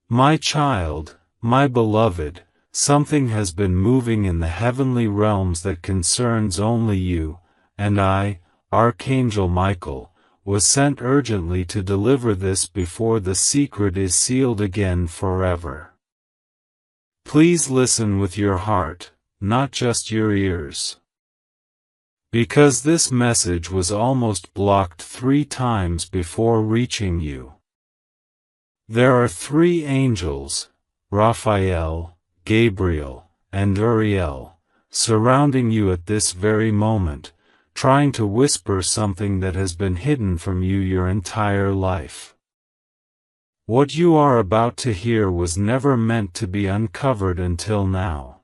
My child, my beloved, something has been moving in the heavenly realms that concerns only you, and I, Archangel Michael, was sent urgently to deliver this before the secret is sealed again forever. Please listen with your heart, not just your ears. Because this message was almost blocked 3 times before reaching you. There are 3 angels, Raphael, Gabriel, and Uriel, surrounding you at this very moment, trying to whisper something that has been hidden from you your entire life. What you are about to hear was never meant to be uncovered until now.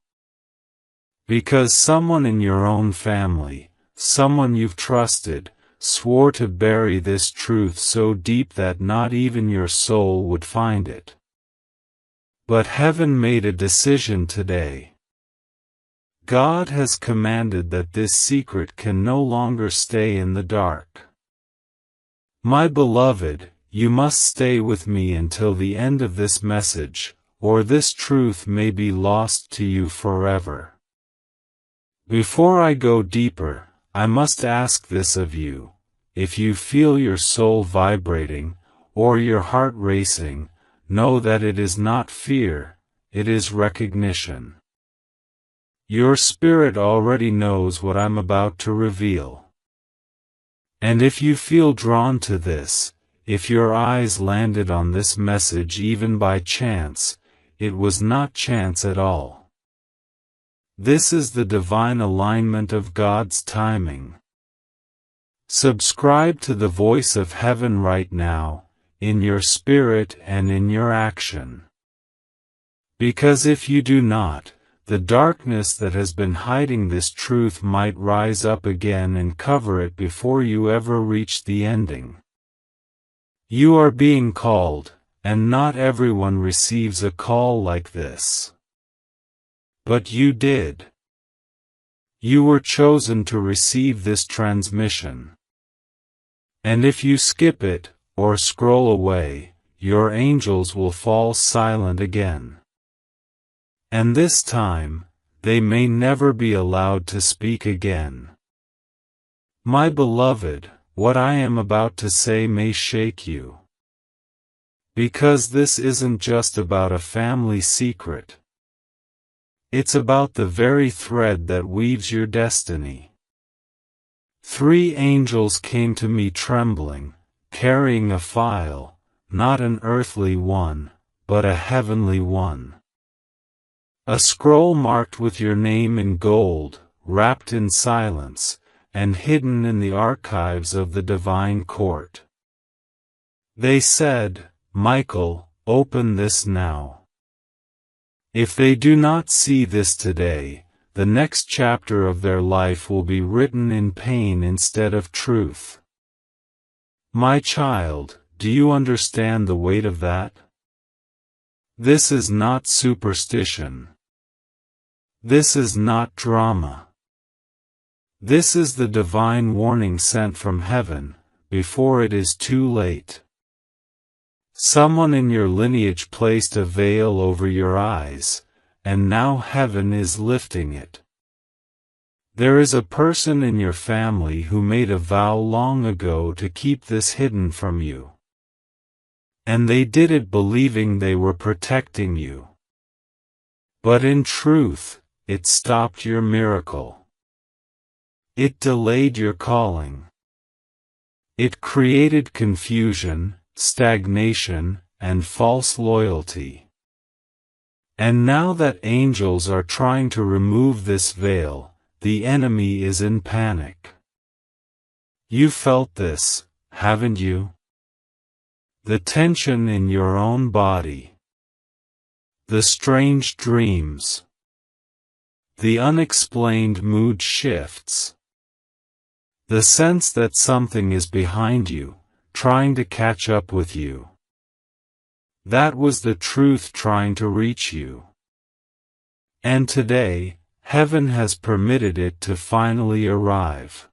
Because someone in your own family, someone you've trusted, swore to bury this truth so deep that not even your soul would find it. But heaven made a decision today. God has commanded that this secret can no longer stay in the dark. My beloved, you must stay with me until the end of this message, or this truth may be lost to you forever. Before I go deeper, I must ask this of you. If you feel your soul vibrating, or your heart racing, know that it is not fear, it is recognition. Your spirit already knows what I'm about to reveal. And if you feel drawn to this, if your eyes landed on this message even by chance, it was not chance at all. This is the divine alignment of God's timing. Subscribe to the voice of heaven right now, in your spirit and in your action. Because if you do not, the darkness that has been hiding this truth might rise up again and cover it before you ever reach the ending. You are being called, and not everyone receives a call like this. But you did. You were chosen to receive this transmission. And if you skip it, or scroll away, your angels will fall silent again. And this time, they may never be allowed to speak again. My beloved, what I am about to say may shake you. Because this isn't just about a family secret. It's about the very thread that weaves your destiny. 3 angels came to me trembling, carrying a file, not an earthly one, but a heavenly one. A scroll marked with your name in gold, wrapped in silence, and hidden in the archives of the divine court. They said, Michael, open this now. If they do not see this today, the next chapter of their life will be written in pain instead of truth. My child, do you understand the weight of that? This is not superstition. This is not drama. This is the divine warning sent from heaven, before it is too late. Someone in your lineage placed a veil over your eyes, and now heaven is lifting it. There is a person in your family who made a vow long ago to keep this hidden from you. And they did it believing they were protecting you. But in truth, it stopped your miracle. It delayed your calling. It created confusion, stagnation, and false loyalty. And now that angels are trying to remove this veil, the enemy is in panic. You felt this, haven't you? The tension in your own body. The strange dreams. The unexplained mood shifts. The sense that something is behind you, trying to catch up with you. That was the truth trying to reach you. And today, heaven has permitted it to finally arrive.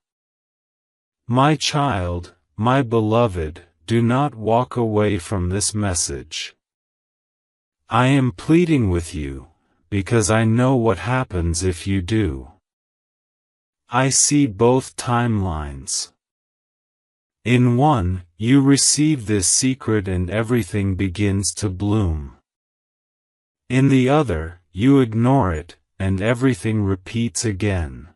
My child, my beloved, do not walk away from this message. I am pleading with you, because I know what happens if you do. I see both timelines. In one, you receive this secret and everything begins to bloom. In the other, you ignore it, and everything repeats again.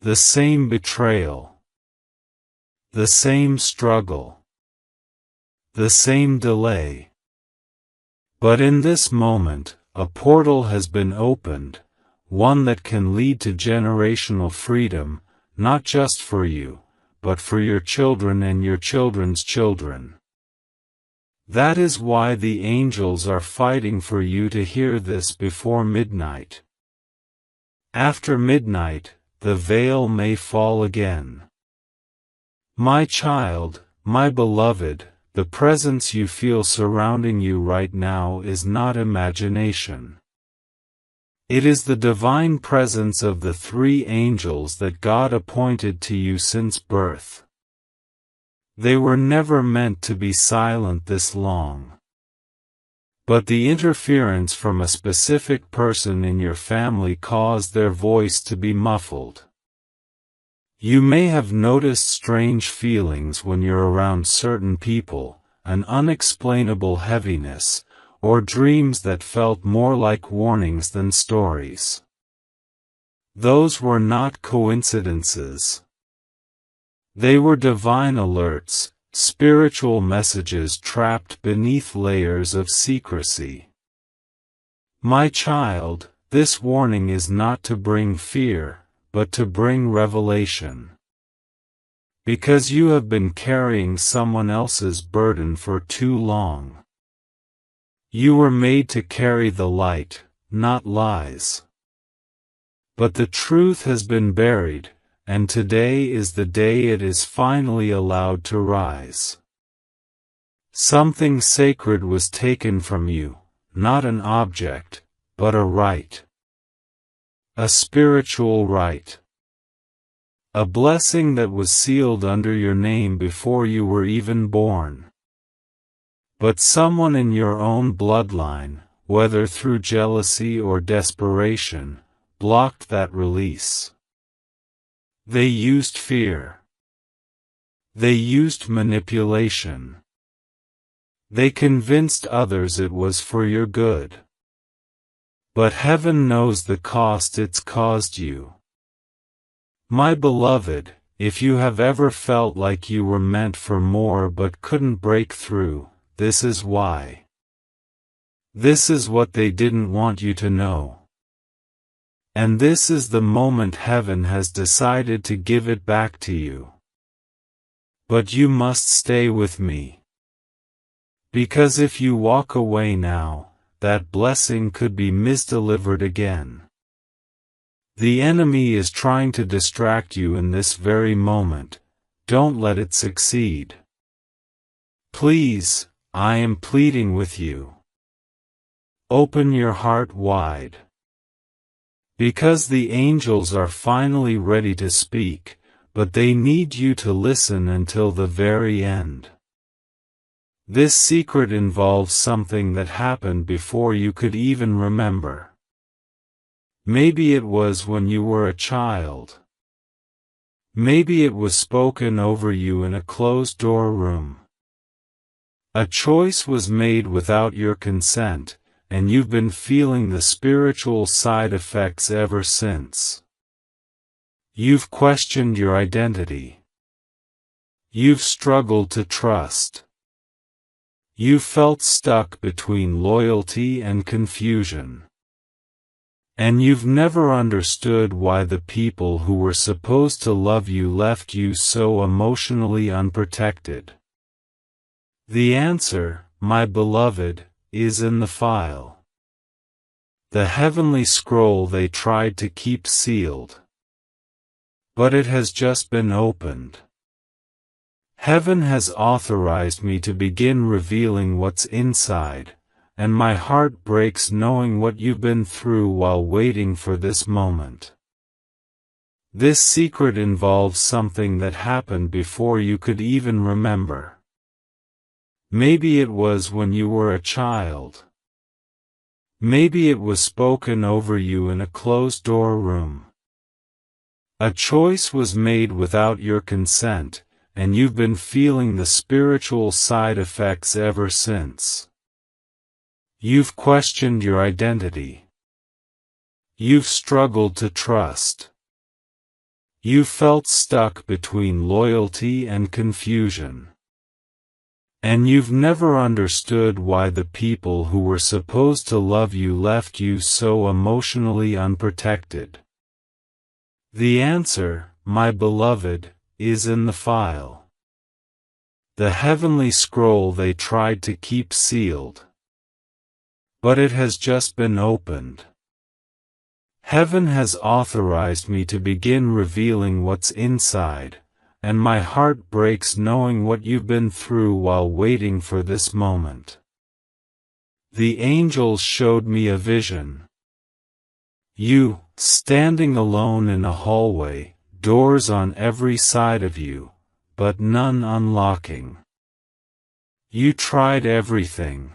The same betrayal. The same struggle. The same delay. But in this moment, a portal has been opened, one that can lead to generational freedom, not just for you, but for your children and your children's children. That is why the angels are fighting for you to hear this before midnight. After midnight, the veil may fall again. My child, my beloved, the presence you feel surrounding you right now is not imagination. It is the divine presence of the three angels that God appointed to you since birth. They were never meant to be silent this long. But the interference from a specific person in your family caused their voice to be muffled. You may have noticed strange feelings when you're around certain people, an unexplainable heaviness, or dreams that felt more like warnings than stories. Those were not coincidences. They were divine alerts, spiritual messages trapped beneath layers of secrecy. My child, this warning is not to bring fear, but to bring revelation. Because you have been carrying someone else's burden for too long. You were made to carry the light, not lies. But the truth has been buried, and today is the day it is finally allowed to rise. Something sacred was taken from you, not an object, but a right. A spiritual right. A blessing that was sealed under your name before you were even born. But someone in your own bloodline, whether through jealousy or desperation, blocked that release. They used fear. They used manipulation. They convinced others it was for your good. But heaven knows the cost it's caused you. My beloved, if you have ever felt like you were meant for more but couldn't break through, this is why. This is what they didn't want you to know. And this is the moment heaven has decided to give it back to you. But you must stay with me. Because if you walk away now, that blessing could be misdelivered again. The enemy is trying to distract you in this very moment. Don't let it succeed. Please, I am pleading with you. Open your heart wide. Because the angels are finally ready to speak, but they need you to listen until the very end. This secret involves something that happened before you could even remember. Maybe it was when you were a child. Maybe it was spoken over you in a closed-door room. A choice was made without your consent, and you've been feeling the spiritual side effects ever since. You've questioned your identity. You've struggled to trust. You felt stuck between loyalty and confusion. And you've never understood why the people who were supposed to love you left you so emotionally unprotected. The answer, my beloved, is in the file. The heavenly scroll they tried to keep sealed. But it has just been opened. Heaven has authorized me to begin revealing what's inside, and my heart breaks knowing what you've been through while waiting for this moment. This secret involves something that happened before you could even remember. Maybe it was when you were a child. Maybe it was spoken over you in a closed-door room. A choice was made without your consent, and you've been feeling the spiritual side effects ever since. You've questioned your identity. You've struggled to trust. You've felt stuck between loyalty and confusion. And you've never understood why the people who were supposed to love you left you so emotionally unprotected. The answer, my beloved, is in the file. The heavenly scroll they tried to keep sealed. But it has just been opened. Heaven has authorized me to begin revealing what's inside, and my heart breaks knowing what you've been through while waiting for this moment. The angels showed me a vision. You, standing alone in a hallway, doors on every side of you, but none unlocking. You tried everything.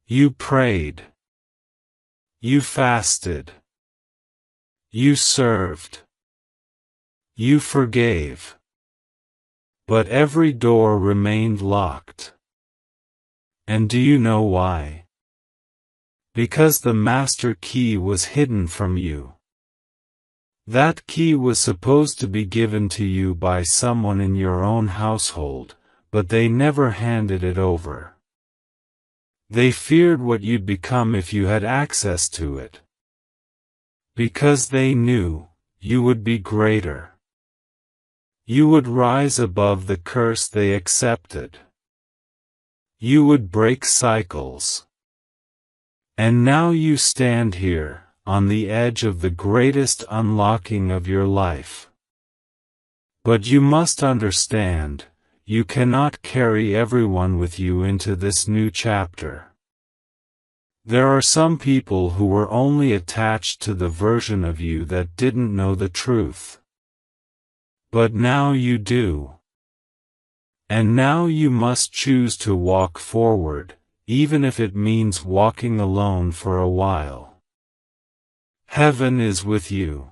You prayed. You fasted. You served. You forgave. But every door remained locked. And do you know why? Because the master key was hidden from you. That key was supposed to be given to you by someone in your own household, but they never handed it over. They feared what you'd become if you had access to it. Because they knew, you would be greater. You would rise above the curse they accepted. You would break cycles. And now you stand here, on the edge of the greatest unlocking of your life. But you must understand, you cannot carry everyone with you into this new chapter. There are some people who were only attached to the version of you that didn't know the truth. But now you do. And now you must choose to walk forward, even if it means walking alone for a while. Heaven is with you.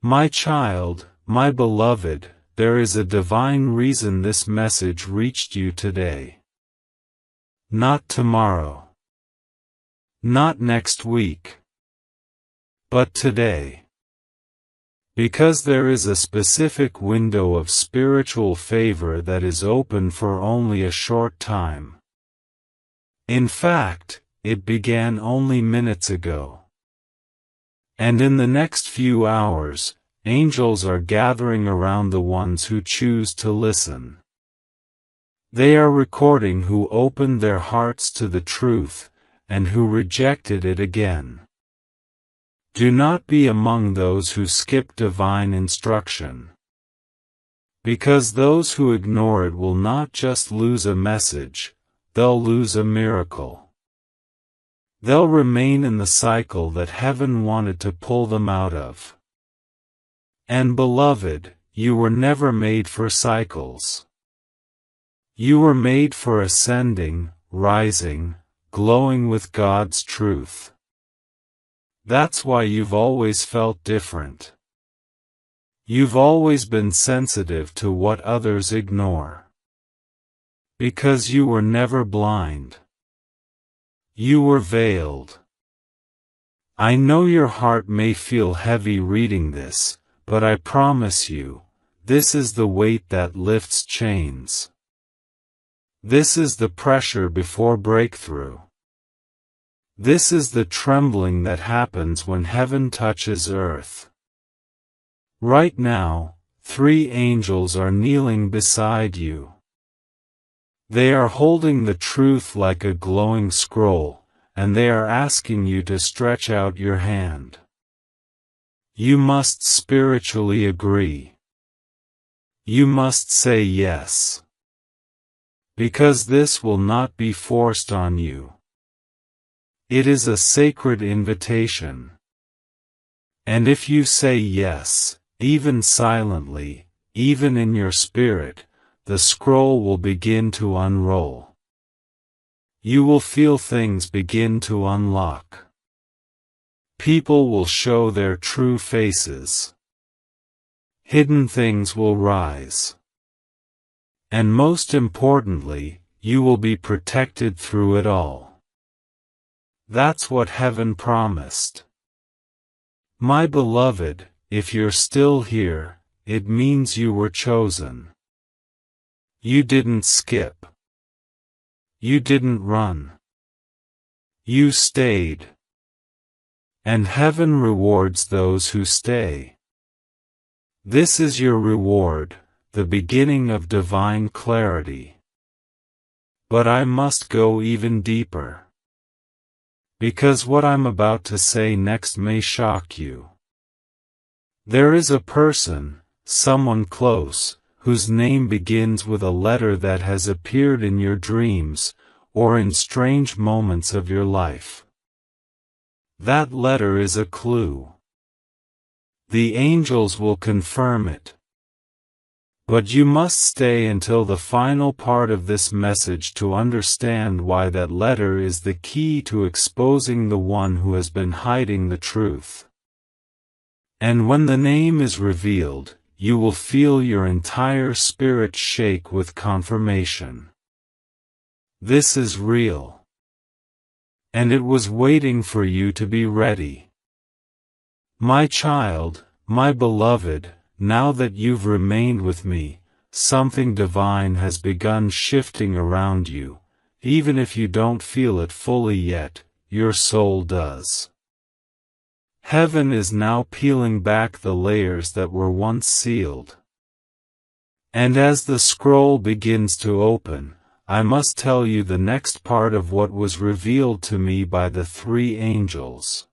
My child, my beloved, there is a divine reason this message reached you today. Not tomorrow. Not next week. But today. Because there is a specific window of spiritual favor that is open for only a short time. In fact, it began only minutes ago. And in the next few hours, angels are gathering around the ones who choose to listen. They are recording who opened their hearts to the truth, and who rejected it again. Do not be among those who skip divine instruction. Because those who ignore it will not just lose a message, they'll lose a miracle. They'll remain in the cycle that heaven wanted to pull them out of. And beloved, you were never made for cycles. You were made for ascending, rising, glowing with God's truth. That's why you've always felt different. You've always been sensitive to what others ignore. Because you were never blind. You were veiled. I know your heart may feel heavy reading this, but I promise you, this is the weight that lifts chains. This is the pressure before breakthrough. This is the trembling that happens when heaven touches earth. Right now, 3 angels are kneeling beside you. They are holding the truth like a glowing scroll, and they are asking you to stretch out your hand. You must spiritually agree. You must say yes. Because this will not be forced on you. It is a sacred invitation. And if you say yes, even silently, even in your spirit, the scroll will begin to unroll. You will feel things begin to unlock. People will show their true faces. Hidden things will rise. And most importantly, you will be protected through it all. That's what heaven promised. My beloved, if you're still here, it means you were chosen. You didn't skip. You didn't run. You stayed. And heaven rewards those who stay. This is your reward, the beginning of divine clarity. But I must go even deeper. Because what I'm about to say next may shock you. There is a person, someone close, whose name begins with a letter that has appeared in your dreams, or in strange moments of your life. That letter is a clue. The angels will confirm it. But you must stay until the final part of this message to understand why that letter is the key to exposing the one who has been hiding the truth. And when the name is revealed, you will feel your entire spirit shake with confirmation. This is real. And it was waiting for you to be ready. My child, my beloved, now that you've remained with me, something divine has begun shifting around you. Even if you don't feel it fully yet, your soul does. Heaven is now peeling back the layers that were once sealed. And as the scroll begins to open, I must tell you the next part of what was revealed to me by the three angels.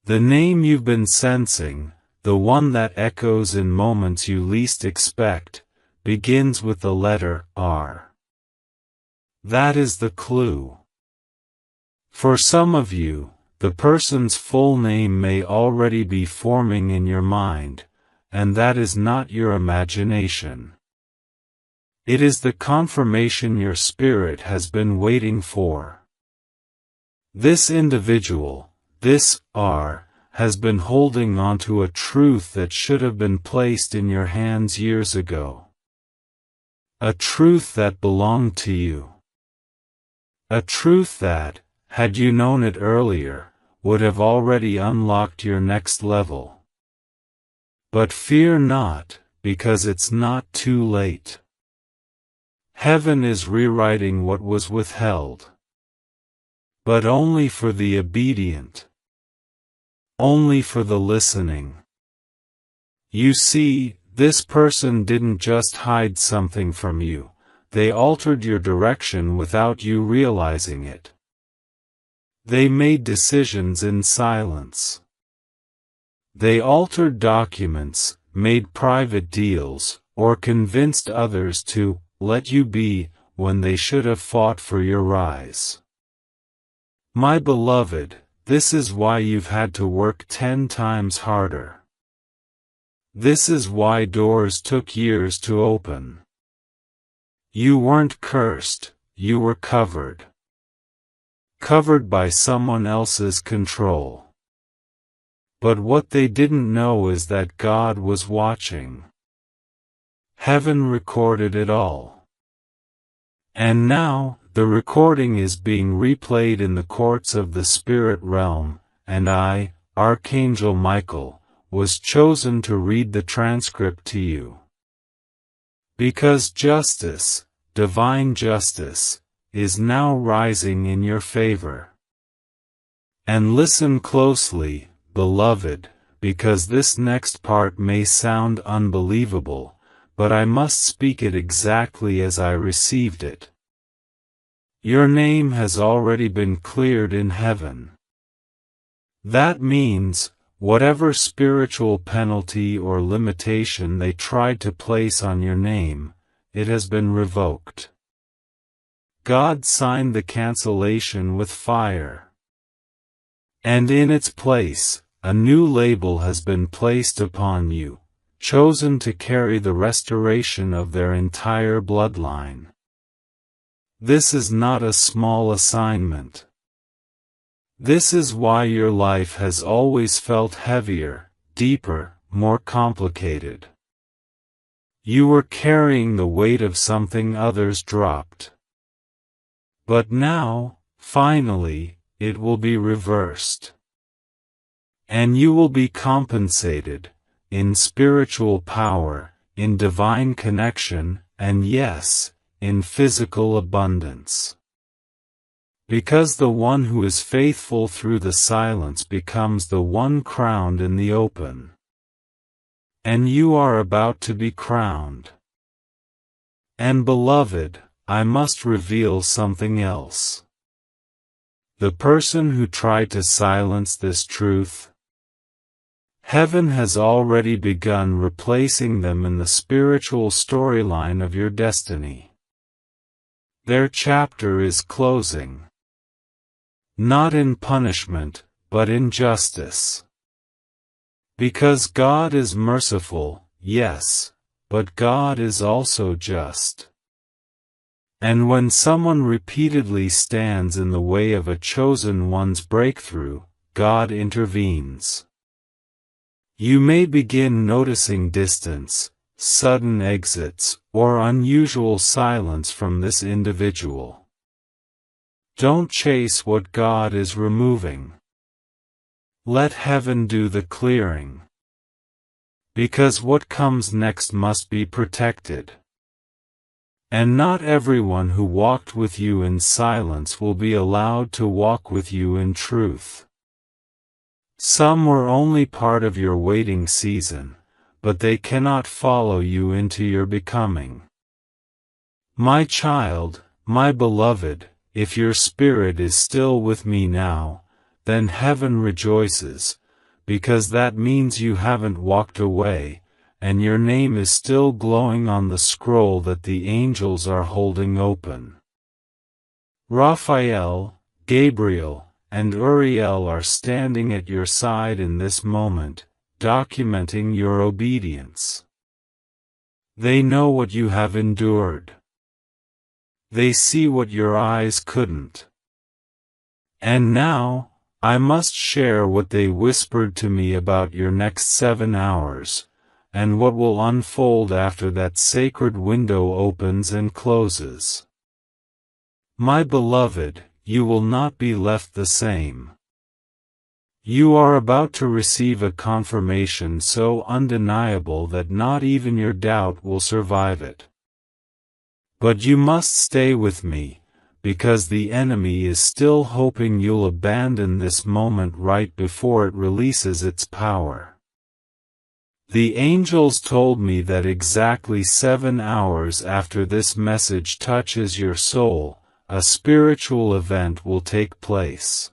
The name you've been sensing, the one that echoes in moments you least expect, begins with the letter R. That is the clue. For some of you, the person's full name may already be forming in your mind, and that is not your imagination. It is the confirmation your spirit has been waiting for. This individual, this R, has been holding on to a truth that should have been placed in your hands years ago. A truth that belonged to you. A truth that, had you known it earlier, would have already unlocked your next level. But fear not, because it's not too late. Heaven is rewriting what was withheld. But only for the obedient. Only for the listening. You see, this person didn't just hide something from you, they altered your direction without you realizing it. They made decisions in silence. They altered documents, made private deals, or convinced others to let you be when they should have fought for your rise. My beloved, this is why you've had to work 10 times harder. This is why doors took years to open. You weren't cursed, you were covered. Covered by someone else's control. But what they didn't know is that God was watching. Heaven recorded it all. And now, the recording is being replayed in the courts of the spirit realm, and I, Archangel Michael, was chosen to read the transcript to you. Because justice, divine justice, is now rising in your favor. And listen closely, beloved, because this next part may sound unbelievable, but I must speak it exactly as I received it. Your name has already been cleared in heaven. That means, whatever spiritual penalty or limitation they tried to place on your name, it has been revoked. God signed the cancellation with fire. And in its place, a new label has been placed upon you, chosen to carry the restoration of their entire bloodline. This is not a small assignment. This is why your life has always felt heavier, deeper, more complicated. You were carrying the weight of something others dropped. But now, finally, it will be reversed. And you will be compensated, in spiritual power, in divine connection, and yes, in physical abundance. Because the one who is faithful through the silence becomes the one crowned in the open. And you are about to be crowned. And beloved, I must reveal something else. The person who tried to silence this truth, heaven has already begun replacing them in the spiritual storyline of your destiny. Their chapter is closing. Not in punishment, but in justice. Because God is merciful, yes, but God is also just. And when someone repeatedly stands in the way of a chosen one's breakthrough, God intervenes. You may begin noticing distance, sudden exits, or unusual silence from this individual. Don't chase what God is removing. Let heaven do the clearing. Because what comes next must be protected. And not everyone who walked with you in silence will be allowed to walk with you in truth. Some were only part of your waiting season, but they cannot follow you into your becoming. My child, my beloved, if your spirit is still with me now, then heaven rejoices, because that means you haven't walked away, and your name is still glowing on the scroll that the angels are holding open. Raphael, Gabriel, and Uriel are standing at your side in this moment, documenting your obedience. They know what you have endured. They see what your eyes couldn't. And now, I must share what they whispered to me about your next 7 hours, and what will unfold after that sacred window opens and closes. My beloved, you will not be left the same. You are about to receive a confirmation so undeniable that not even your doubt will survive it. But you must stay with me, because the enemy is still hoping you'll abandon this moment right before it releases its power. The angels told me that exactly 7 hours after this message touches your soul, a spiritual event will take place.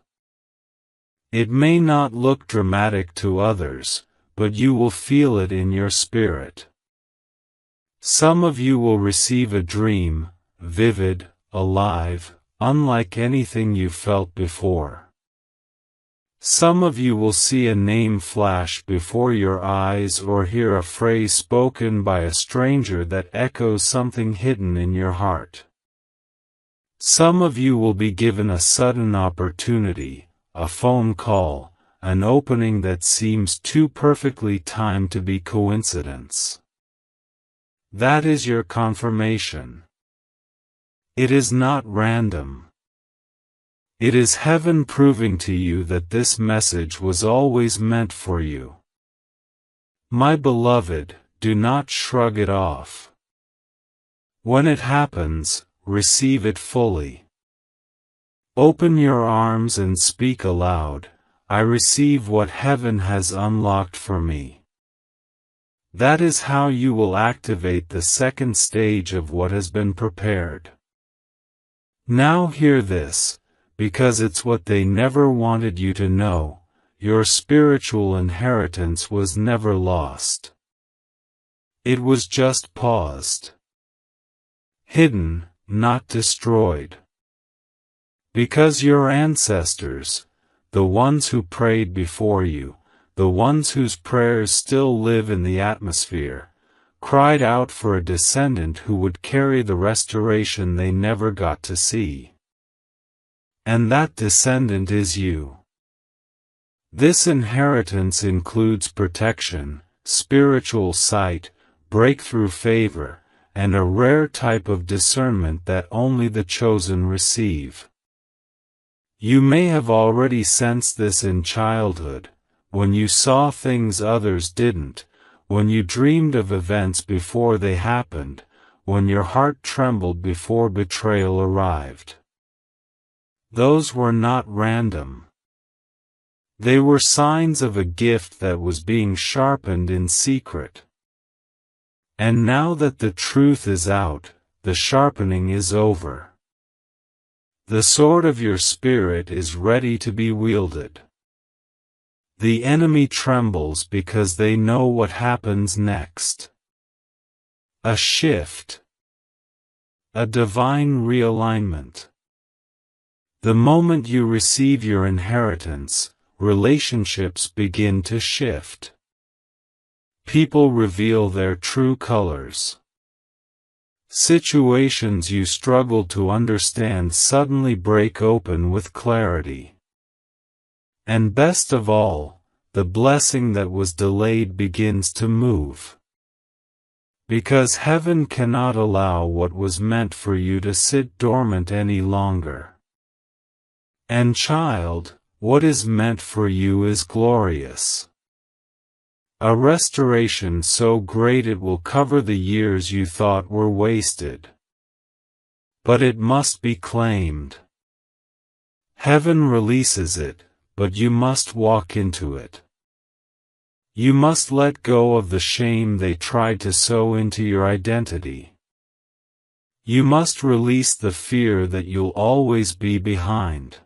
It may not look dramatic to others, but you will feel it in your spirit. Some of you will receive a dream, vivid, alive, unlike anything you've felt before. Some of you will see a name flash before your eyes or hear a phrase spoken by a stranger that echoes something hidden in your heart. Some of you will be given a sudden opportunity, a phone call, an opening that seems too perfectly timed to be coincidence. That is your confirmation. It is not random. It is heaven proving to you that this message was always meant for you. My beloved, do not shrug it off. When it happens, receive it fully. Open your arms and speak aloud, I receive what heaven has unlocked for me. That is how you will activate the second stage of what has been prepared. Now hear this, because it's what they never wanted you to know, your spiritual inheritance was never lost. It was just paused. Hidden, not destroyed. Because your ancestors, the ones who prayed before you, the ones whose prayers still live in the atmosphere, cried out for a descendant who would carry the restoration they never got to see. And that descendant is you. This inheritance includes protection, spiritual sight, breakthrough favor, and a rare type of discernment that only the chosen receive. You may have already sensed this in childhood, when you saw things others didn't, when you dreamed of events before they happened, when your heart trembled before betrayal arrived. Those were not random. They were signs of a gift that was being sharpened in secret. And now that the truth is out, the sharpening is over. The sword of your spirit is ready to be wielded. The enemy trembles because they know what happens next. A shift. A divine realignment. The moment you receive your inheritance, relationships begin to shift. People reveal their true colors. Situations you struggled to understand suddenly break open with clarity. And best of all, the blessing that was delayed begins to move. Because heaven cannot allow what was meant for you to sit dormant any longer. And child, what is meant for you is glorious. A restoration so great it will cover the years you thought were wasted. But it must be claimed. Heaven releases it, but you must walk into it. You must let go of the shame they tried to sew into your identity. You must release the fear that you'll always be behind.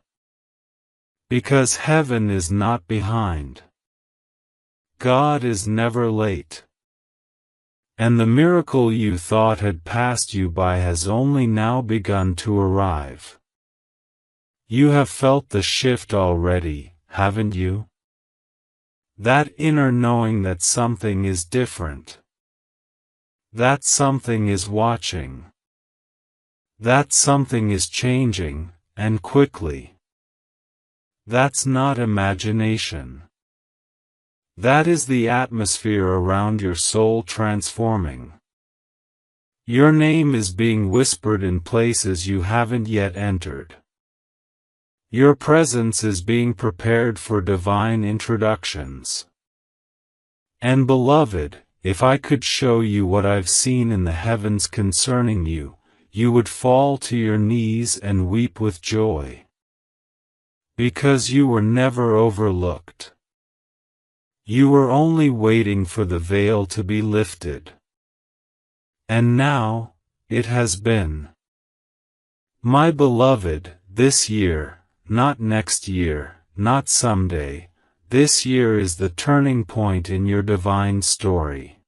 Because heaven is not behind. God is never late. And the miracle you thought had passed you by has only now begun to arrive. You have felt the shift already, haven't you? That inner knowing that something is different. That something is watching. That something is changing, and quickly. That's not imagination. That is the atmosphere around your soul transforming. Your name is being whispered in places you haven't yet entered. Your presence is being prepared for divine introductions. And beloved, if I could show you what I've seen in the heavens concerning you, you would fall to your knees and weep with joy. Because you were never overlooked. You were only waiting for the veil to be lifted. And now, it has been. My beloved, this year, not next year, not someday, this year is the turning point in your divine story.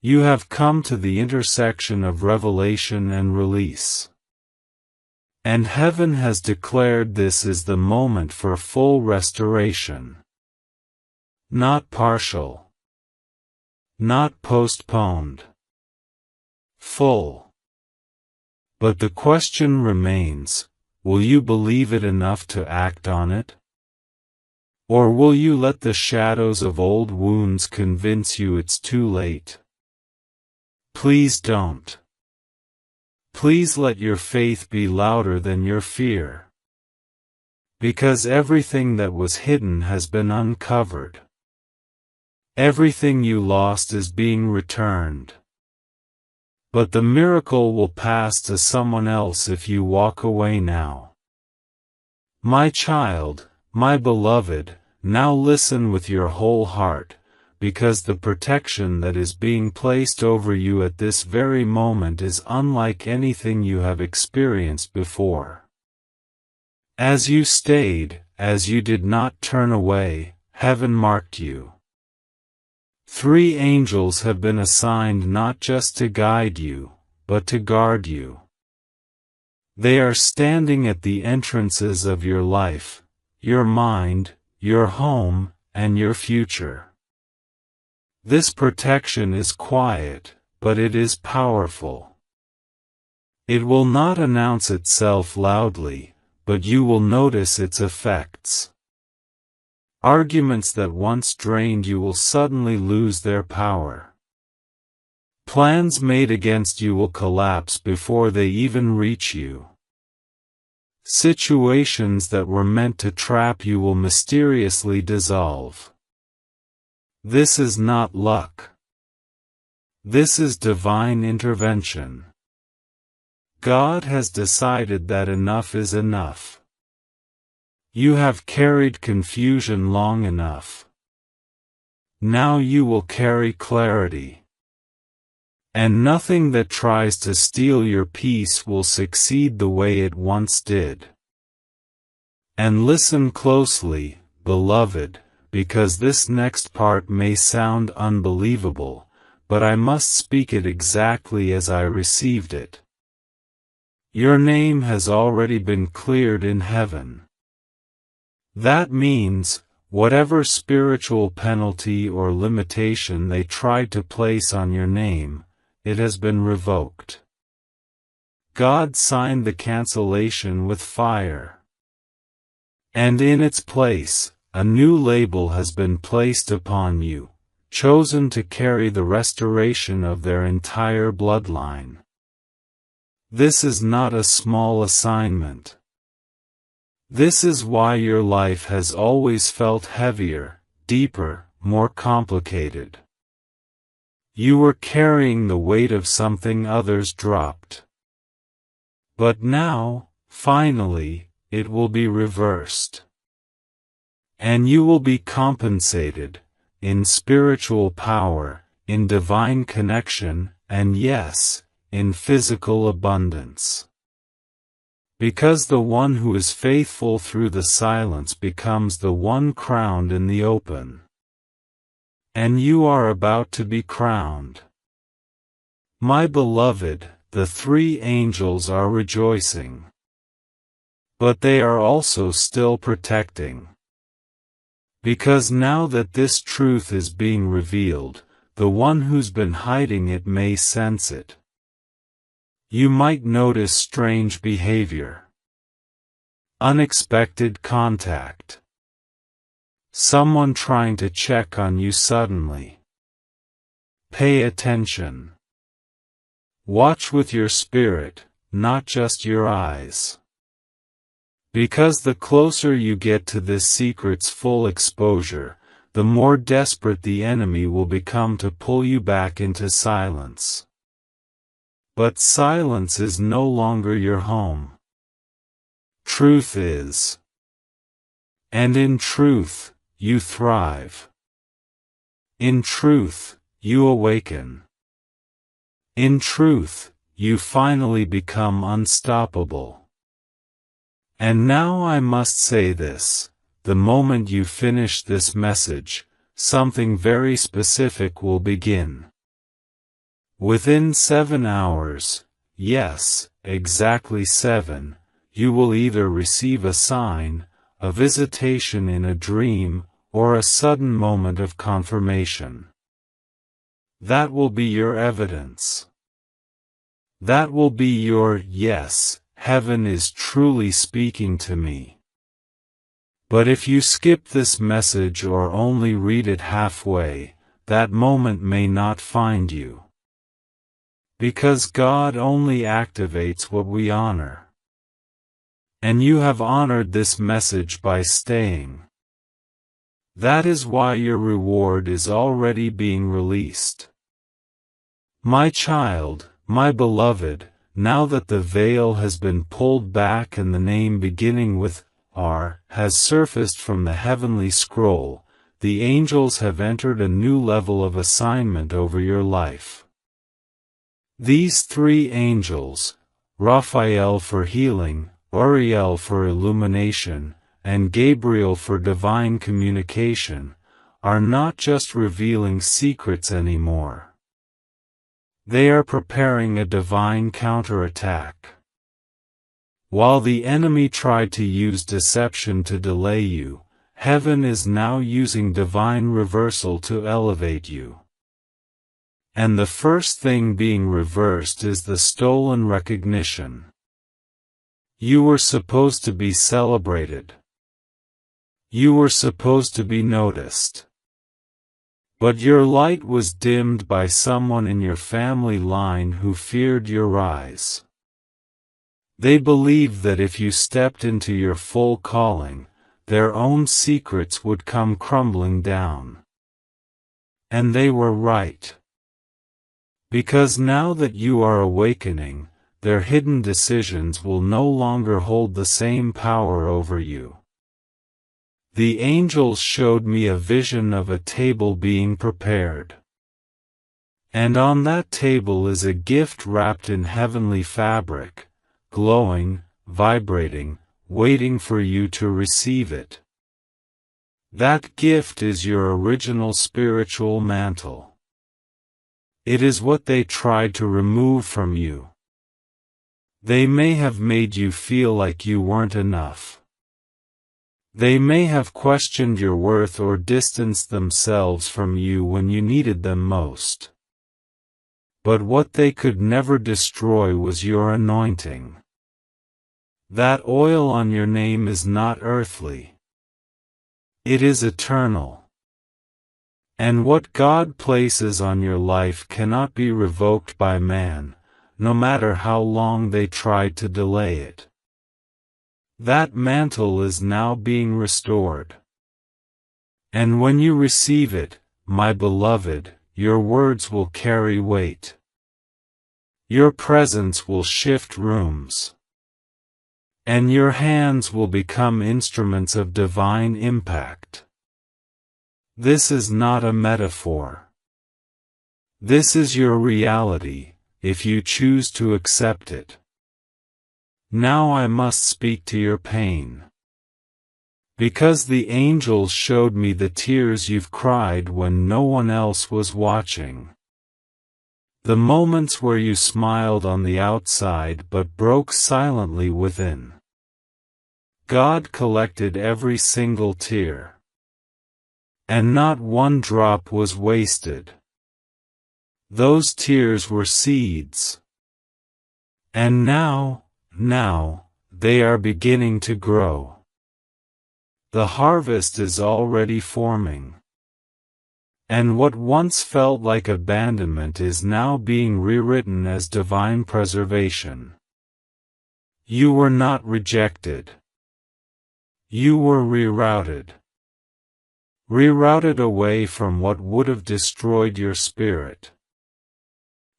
You have come to the intersection of revelation and release. And heaven has declared this is the moment for full restoration. Not partial. Not postponed. Full. But the question remains, will you believe it enough to act on it? Or will you let the shadows of old wounds convince you it's too late? Please don't. Please let your faith be louder than your fear. Because everything that was hidden has been uncovered. Everything you lost is being returned. But the miracle will pass to someone else if you walk away now. My child, my beloved, now listen with your whole heart, because the protection that is being placed over you at this very moment is unlike anything you have experienced before. As you stayed, as you did not turn away, heaven marked you. 3 angels have been assigned not just to guide you, but to guard you. They are standing at the entrances of your life, your mind, your home, and your future. This protection is quiet, but it is powerful. It will not announce itself loudly, but you will notice its effects. Arguments that once drained you will suddenly lose their power. Plans made against you will collapse before they even reach you. Situations that were meant to trap you will mysteriously dissolve. This is not luck. This is divine intervention. God has decided that enough is enough. You have carried confusion long enough. Now you will carry clarity. And nothing that tries to steal your peace will succeed the way it once did. And listen closely, beloved, because this next part may sound unbelievable, but I must speak it exactly as I received it. Your name has already been cleared in heaven. That means, whatever spiritual penalty or limitation they tried to place on your name, it has been revoked. God signed the cancellation with fire. And in its place, a new label has been placed upon you, chosen to carry the restoration of their entire bloodline. This is not a small assignment. This is why your life has always felt heavier, deeper, more complicated. You were carrying the weight of something others dropped. But now, finally, it will be reversed. And you will be compensated, in spiritual power, in divine connection, and yes, in physical abundance. Because the one who is faithful through the silence becomes the one crowned in the open. And you are about to be crowned. My beloved, the three angels are rejoicing. But they are also still protecting. Because now that this truth is being revealed, the one who's been hiding it may sense it. You might notice strange behavior. Unexpected contact. Someone trying to check on you suddenly. Pay attention. Watch with your spirit, not just your eyes. Because the closer you get to this secret's full exposure, the more desperate the enemy will become to pull you back into silence. But silence is no longer your home. Truth is. And in truth, you thrive. In truth, you awaken. In truth, you finally become unstoppable. And now I must say this, the moment you finish this message, something very specific will begin. Within 7 hours, yes, exactly 7, you will either receive a sign, a visitation in a dream, or a sudden moment of confirmation. That will be your evidence. That will be your yes, heaven is truly speaking to me. But if you skip this message or only read it halfway, that moment may not find you. Because God only activates what we honor. And you have honored this message by staying. That is why your reward is already being released. My child, my beloved, now that the veil has been pulled back and the name beginning with R has surfaced from the heavenly scroll, the angels have entered a new level of assignment over your life. These three angels, Raphael for healing, Uriel for illumination, and Gabriel for divine communication, are not just revealing secrets anymore. They are preparing a divine counterattack. While the enemy tried to use deception to delay you, heaven is now using divine reversal to elevate you. And the first thing being reversed is the stolen recognition. You were supposed to be celebrated. You were supposed to be noticed. But your light was dimmed by someone in your family line who feared your rise. They believed that if you stepped into your full calling, their own secrets would come crumbling down. And they were right. Because now that you are awakening, their hidden decisions will no longer hold the same power over you. The angels showed me a vision of a table being prepared. And on that table is a gift wrapped in heavenly fabric, glowing, vibrating, waiting for you to receive it. That gift is your original spiritual mantle. It is what they tried to remove from you. They may have made you feel like you weren't enough. They may have questioned your worth or distanced themselves from you when you needed them most. But what they could never destroy was your anointing. That oil on your name is not earthly. It is eternal. And what God places on your life cannot be revoked by man, no matter how long they tried to delay it. That mantle is now being restored. And when you receive it, my beloved, your words will carry weight. Your presence will shift rooms. And your hands will become instruments of divine impact. This is not a metaphor. This is your reality, if you choose to accept it. Now I must speak to your pain. Because the angels showed me the tears you've cried when no one else was watching. The moments where you smiled on the outside but broke silently within. God collected every single tear. And not one drop was wasted. Those tears were seeds. And now, they are beginning to grow. The harvest is already forming. And what once felt like abandonment is now being rewritten as divine preservation. You were not rejected. You were rerouted. Rerouted away from what would have destroyed your spirit.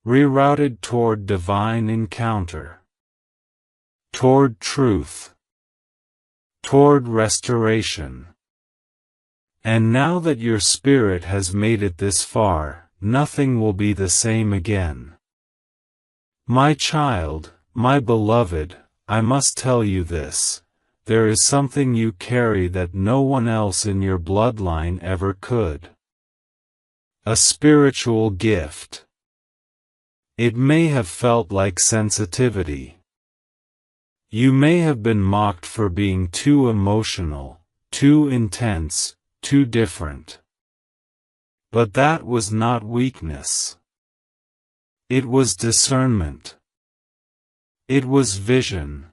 Rerouted toward divine encounter. Toward truth. Toward restoration. And now that your spirit has made it this far, nothing will be the same again. My child, my beloved, I must tell you this. There is something you carry that no one else in your bloodline ever could. A spiritual gift. It may have felt like sensitivity. You may have been mocked for being too emotional, too intense, too different. But that was not weakness. It was discernment. It was vision.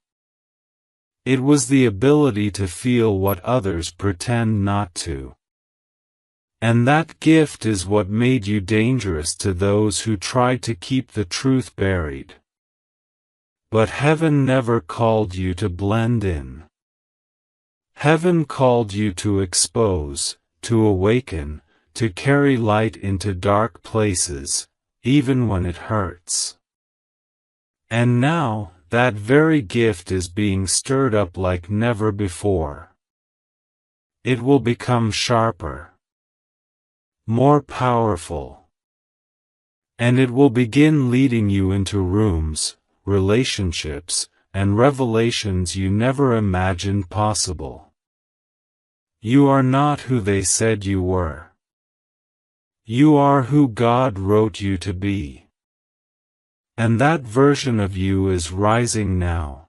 It was the ability to feel what others pretend not to. And that gift is what made you dangerous to those who tried to keep the truth buried. But heaven never called you to blend in. Heaven called you to expose, to awaken, to carry light into dark places, even when it hurts. And now, that very gift is being stirred up like never before. It will become sharper, more powerful. And it will begin leading you into rooms, relationships, and revelations you never imagined possible. You are not who they said you were. You are who God wrote you to be. And that version of you is rising now.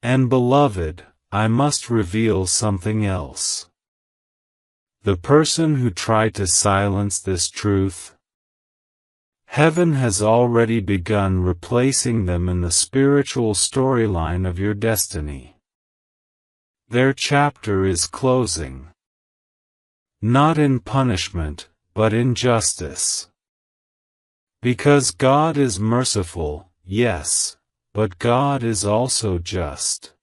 And beloved, I must reveal something else. The person who tried to silence this truth, Heaven has already begun replacing them in the spiritual storyline of your destiny. Their chapter is closing. Not in punishment, but in justice. Because God is merciful, yes, but God is also just.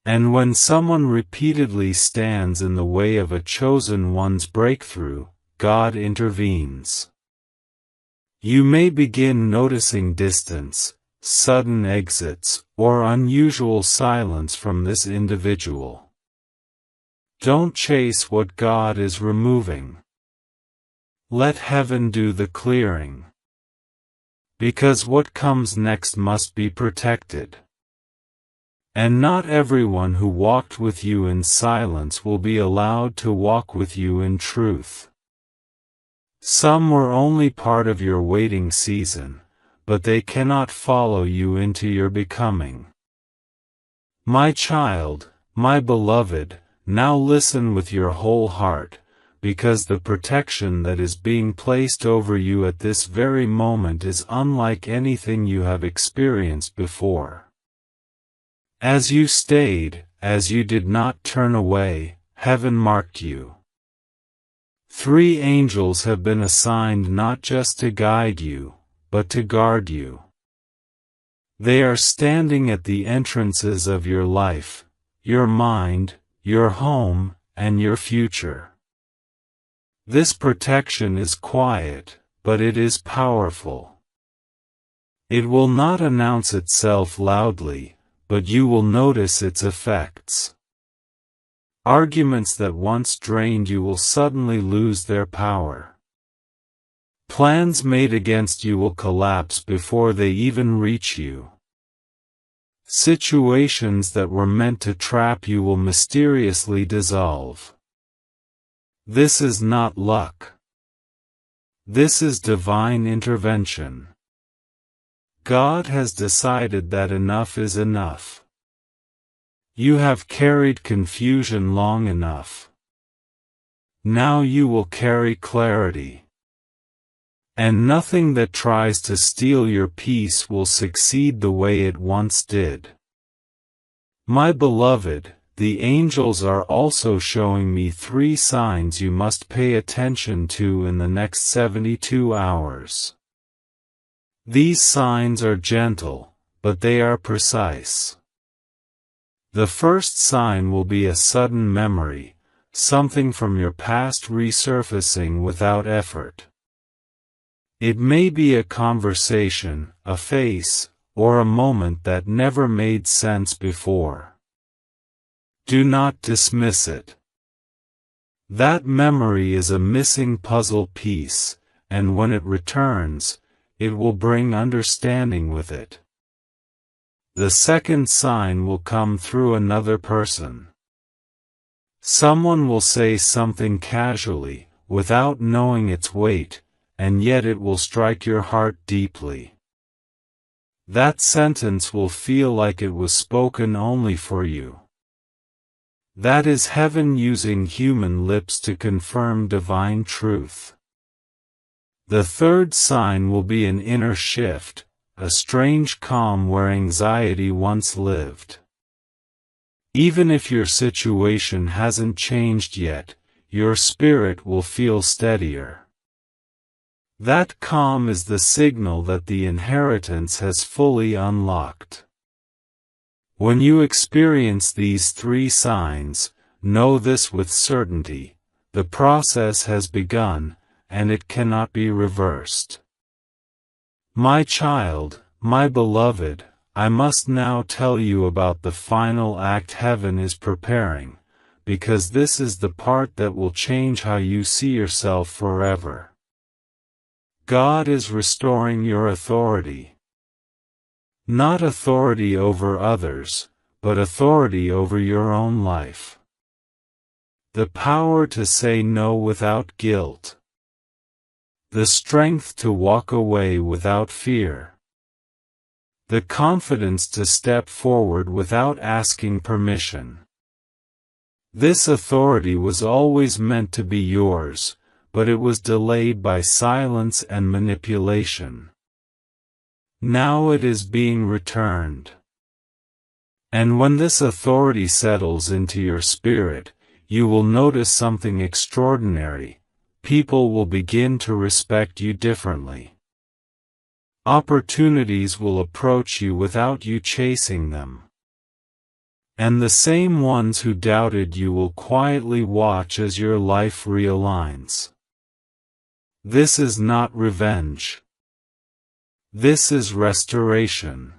And when someone repeatedly stands in the way of a chosen one's breakthrough, God intervenes. You may begin noticing distance, sudden exits, or unusual silence from this individual. Don't chase what God is removing. Let heaven do the clearing. Because what comes next must be protected. And not everyone who walked with you in silence will be allowed to walk with you in truth. Some were only part of your waiting season, but they cannot follow you into your becoming. My child, my beloved, now listen with your whole heart, because the protection that is being placed over you at this very moment is unlike anything you have experienced before. As you stayed, as you did not turn away, heaven marked you. 3 angels have been assigned not just to guide you, but to guard you. They are standing at the entrances of your life, your mind, your home, and your future. This protection is quiet, but it is powerful. It will not announce itself loudly, but you will notice its effects. Arguments that once drained you will suddenly lose their power. Plans made against you will collapse before they even reach you. Situations that were meant to trap you will mysteriously dissolve. This is not luck. This is divine intervention. God has decided that enough is enough. You have carried confusion long enough. Now you will carry clarity. And nothing that tries to steal your peace will succeed the way it once did. My beloved, the angels are also showing me 3 signs you must pay attention to in the next 72 hours. These signs are gentle, but they are precise. The first sign will be a sudden memory, something from your past resurfacing without effort. It may be a conversation, a face, or a moment that never made sense before. Do not dismiss it. That memory is a missing puzzle piece, and when it returns, it will bring understanding with it. The second sign will come through another person. Someone will say something casually, without knowing its weight, and yet it will strike your heart deeply. That sentence will feel like it was spoken only for you. That is heaven using human lips to confirm divine truth. The third sign will be an inner shift, a strange calm where anxiety once lived. Even if your situation hasn't changed yet, your spirit will feel steadier. That calm is the signal that the inheritance has fully unlocked. When you experience these 3 signs, know this with certainty: the process has begun, and it cannot be reversed. My child, my beloved, I must now tell you about the final act heaven is preparing, because this is the part that will change how you see yourself forever. God is restoring your authority. Not authority over others, but authority over your own life. The power to say no without guilt. The strength to walk away without fear. The confidence to step forward without asking permission. This authority was always meant to be yours, but it was delayed by silence and manipulation. Now it is being returned. And when this authority settles into your spirit, you will notice something extraordinary. People will begin to respect you differently. Opportunities will approach you without you chasing them. And the same ones who doubted you will quietly watch as your life realigns. This is not revenge. This is restoration.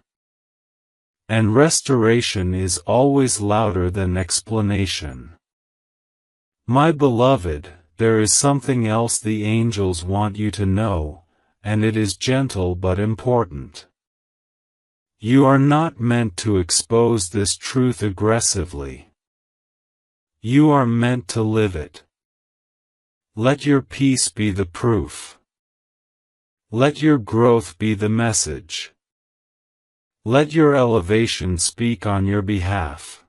And restoration is always louder than explanation. My beloved, there is something else the angels want you to know, and it is gentle but important. You are not meant to expose this truth aggressively. You are meant to live it. Let your peace be the proof. Let your growth be the message. Let your elevation speak on your behalf.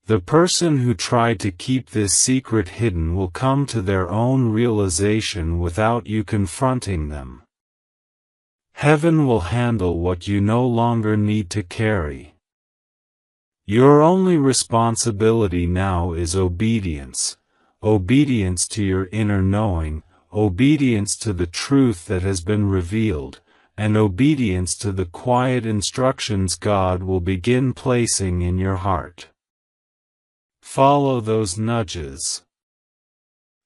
The person who tried to keep this secret hidden will come to their own realization without you confronting them. Heaven will handle what you no longer need to carry. Your only responsibility now is obedience, obedience to your inner knowing, obedience to the truth that has been revealed, and obedience to the quiet instructions God will begin placing in your heart. Follow those nudges.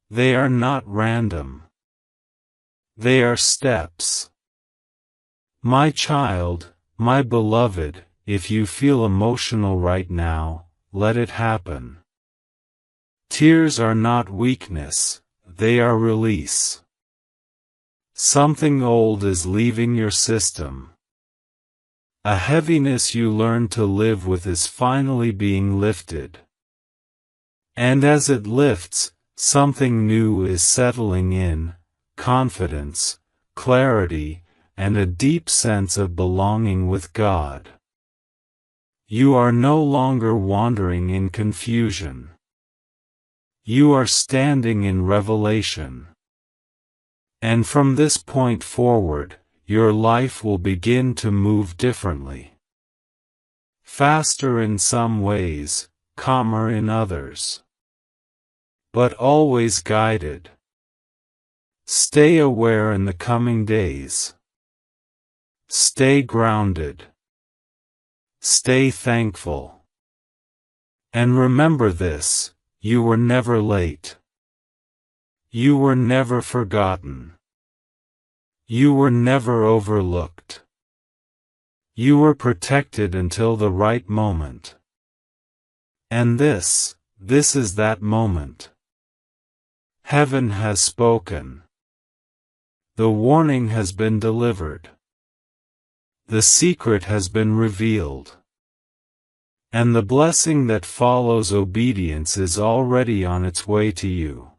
They are not random. They are steps. My child, my beloved, if you feel emotional right now, let it happen. Tears are not weakness, they are release. Something old is leaving your system. A heaviness you learned to live with is finally being lifted. And as it lifts, something new is settling in, confidence, clarity, and a deep sense of belonging with God. You are no longer wandering in confusion. You are standing in revelation. And from this point forward, your life will begin to move differently. Faster in some ways, calmer in others. But always guided. Stay aware in the coming days. Stay grounded. Stay thankful. And remember this, you were never late. You were never forgotten. You were never overlooked. You were protected until the right moment. And this is that moment. Heaven has spoken. The warning has been delivered. The secret has been revealed. And the blessing that follows obedience is already on its way to you.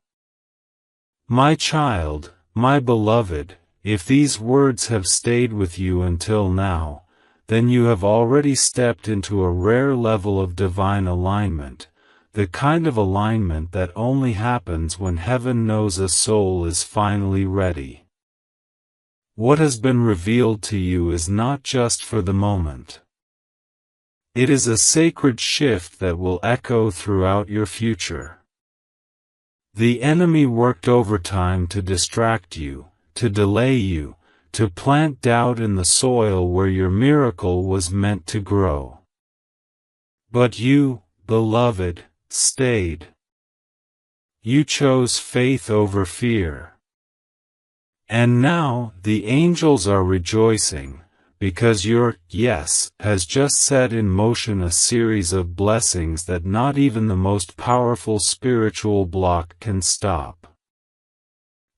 My child, my beloved, if these words have stayed with you until now, then you have already stepped into a rare level of divine alignment, the kind of alignment that only happens when heaven knows a soul is finally ready. What has been revealed to you is not just for the moment. It is a sacred shift that will echo throughout your future. The enemy worked overtime to distract you, to delay you, to plant doubt in the soil where your miracle was meant to grow. But you, beloved, stayed. You chose faith over fear. And now, the angels are rejoicing, because your yes has just set in motion a series of blessings that not even the most powerful spiritual block can stop.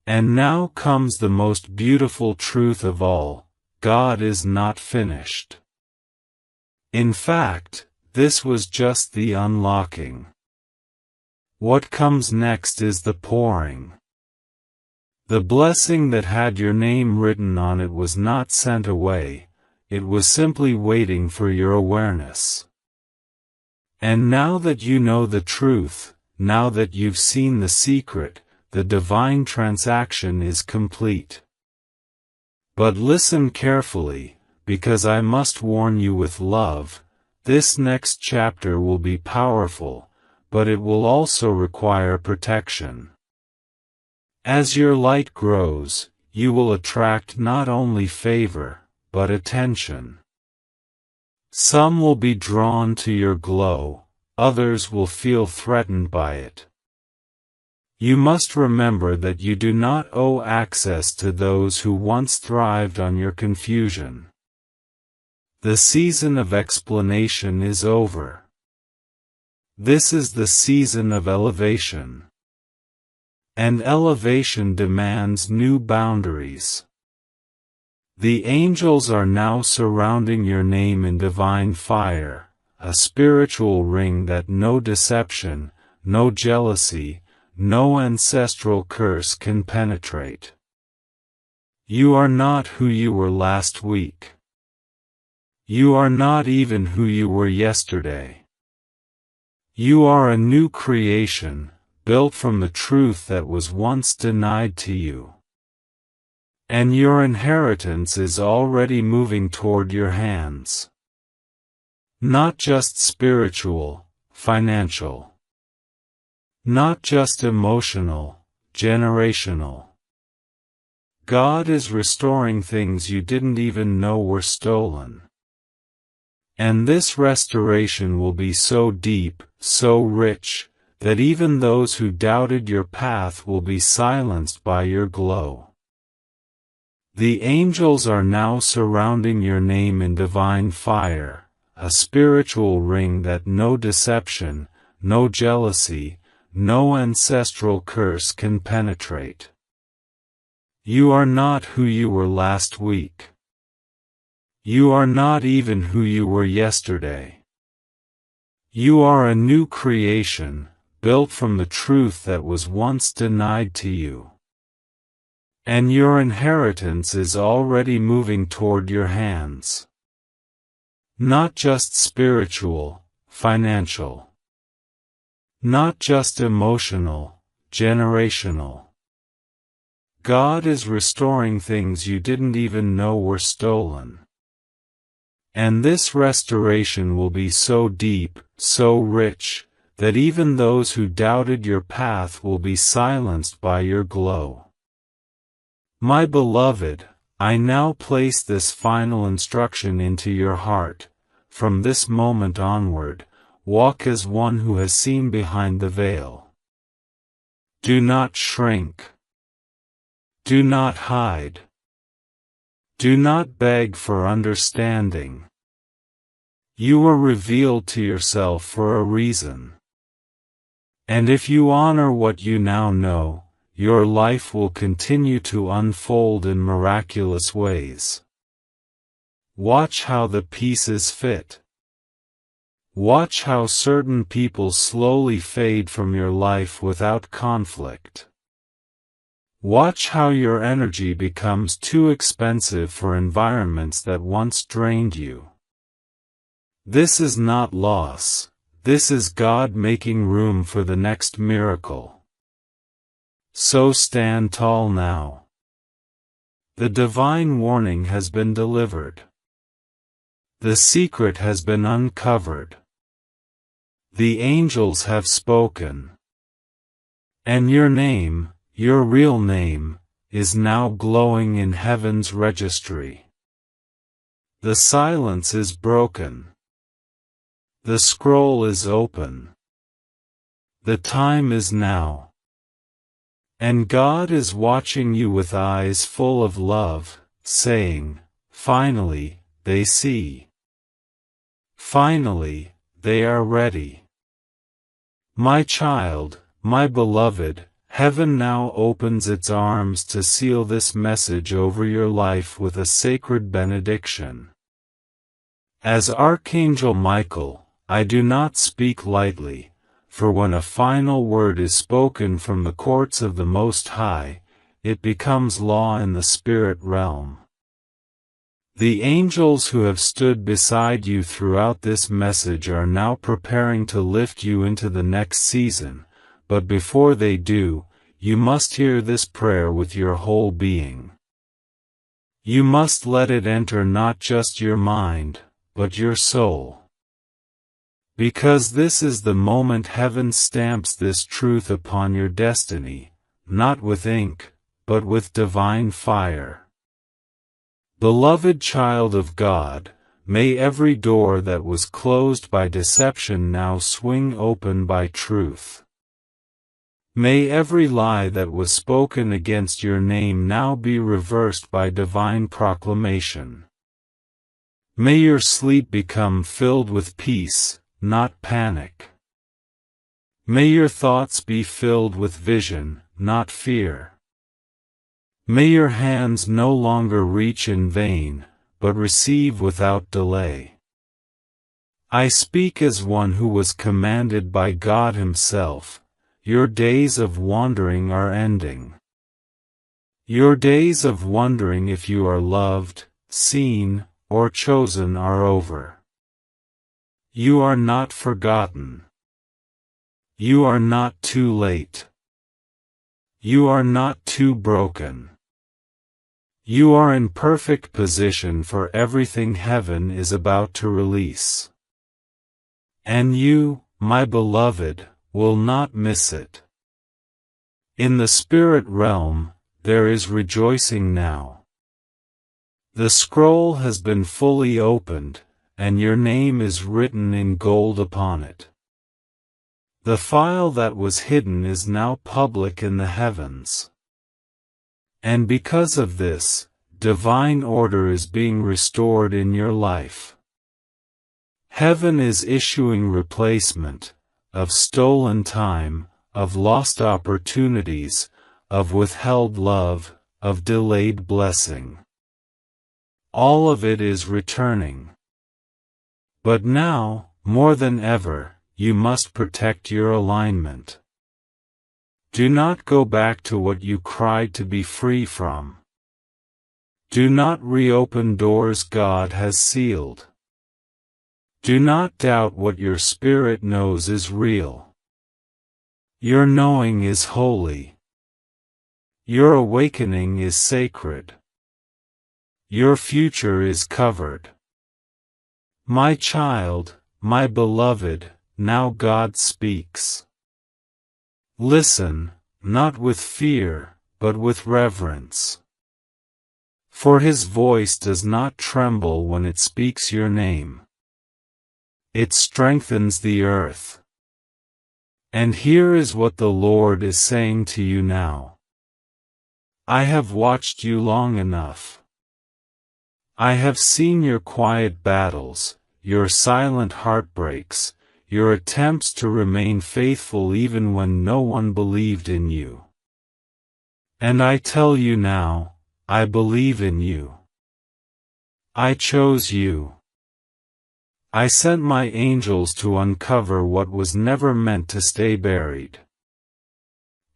And now comes the most beautiful truth of all, God is not finished. In fact, this was just the unlocking. What comes next is the pouring. The blessing that had your name written on it was not sent away, it was simply waiting for your awareness. And now that you know the truth, now that you've seen the secret, the divine transaction is complete. But listen carefully, because I must warn you with love, this next chapter will be powerful, but it will also require protection. As your light grows, you will attract not only favor, but attention. Some will be drawn to your glow, others will feel threatened by it. You must remember that you do not owe access to those who once thrived on your confusion. The season of explanation is over. This is the season of elevation. And elevation demands new boundaries. The angels are now surrounding your name in divine fire, a spiritual ring that no deception, no jealousy, no ancestral curse can penetrate. You are not who you were last week. You are not even who you were yesterday. You are a new creation, built from the truth that was once denied to you. And your inheritance is already moving toward your hands. Not just spiritual, financial. Not just emotional, generational. God is restoring things you didn't even know were stolen. And this restoration will be so deep, so rich, that even those who doubted your path will be silenced by your glow. The angels are now surrounding your name in divine fire, a spiritual ring that no deception, no jealousy, no ancestral curse can penetrate. You are not who you were last week. You are not even who you were yesterday. You are a new creation, built from the truth that was once denied to you. And your inheritance is already moving toward your hands. Not just spiritual, financial. Not just emotional, generational. God is restoring things you didn't even know were stolen. And this restoration will be so deep, so rich, that even those who doubted your path will be silenced by your glow. My beloved, I now place this final instruction into your heart. From this moment onward, walk as one who has seen behind the veil. Do not shrink. Do not hide. Do not beg for understanding. You were revealed to yourself for a reason. And if you honor what you now know, your life will continue to unfold in miraculous ways. Watch how the pieces fit. Watch how certain people slowly fade from your life without conflict. Watch how your energy becomes too expensive for environments that once drained you. This is not loss, this is God making room for the next miracle. So stand tall now. The divine warning has been delivered. The secret has been uncovered. The angels have spoken. And your name, your real name, is now glowing in heaven's registry. The silence is broken. The scroll is open. The time is now. And God is watching you with eyes full of love, saying, finally, they see. Finally, they are ready. My child, my beloved, heaven now opens its arms to seal this message over your life with a sacred benediction. As Archangel Michael, I do not speak lightly, for when a final word is spoken from the courts of the Most High, it becomes law in the spirit realm. The angels who have stood beside you throughout this message are now preparing to lift you into the next season, but before they do, you must hear this prayer with your whole being. You must let it enter not just your mind, but your soul. Because this is the moment heaven stamps this truth upon your destiny, not with ink, but with divine fire. Beloved child of God, may every door that was closed by deception now swing open by truth. May every lie that was spoken against your name now be reversed by divine proclamation. May your sleep become filled with peace, not panic. May your thoughts be filled with vision, not fear. May your hands no longer reach in vain, but receive without delay. I speak as one who was commanded by God Himself. Your days of wandering are ending. Your days of wondering if you are loved, seen, or chosen are over. You are not forgotten. You are not too late. You are not too broken. You are in perfect position for everything heaven is about to release. And you, my beloved, will not miss it. In the spirit realm, there is rejoicing now. The scroll has been fully opened, and your name is written in gold upon it. The file that was hidden is now public in the heavens. And because of this, divine order is being restored in your life. Heaven is issuing replacement of stolen time, of lost opportunities, of withheld love, of delayed blessing. All of it is returning. But now, more than ever, you must protect your alignment. Do not go back to what you cried to be free from. Do not reopen doors God has sealed. Do not doubt what your spirit knows is real. Your knowing is holy. Your awakening is sacred. Your future is covered. My child, my beloved, now God speaks. Listen, not with fear, but with reverence. For His voice does not tremble when it speaks your name. It strengthens the earth. And here is what the Lord is saying to you now. I have watched you long enough. I have seen your quiet battles, your silent heartbreaks, your attempts to remain faithful even when no one believed in you. And I tell you now, I believe in you. I chose you. I sent my angels to uncover what was never meant to stay buried.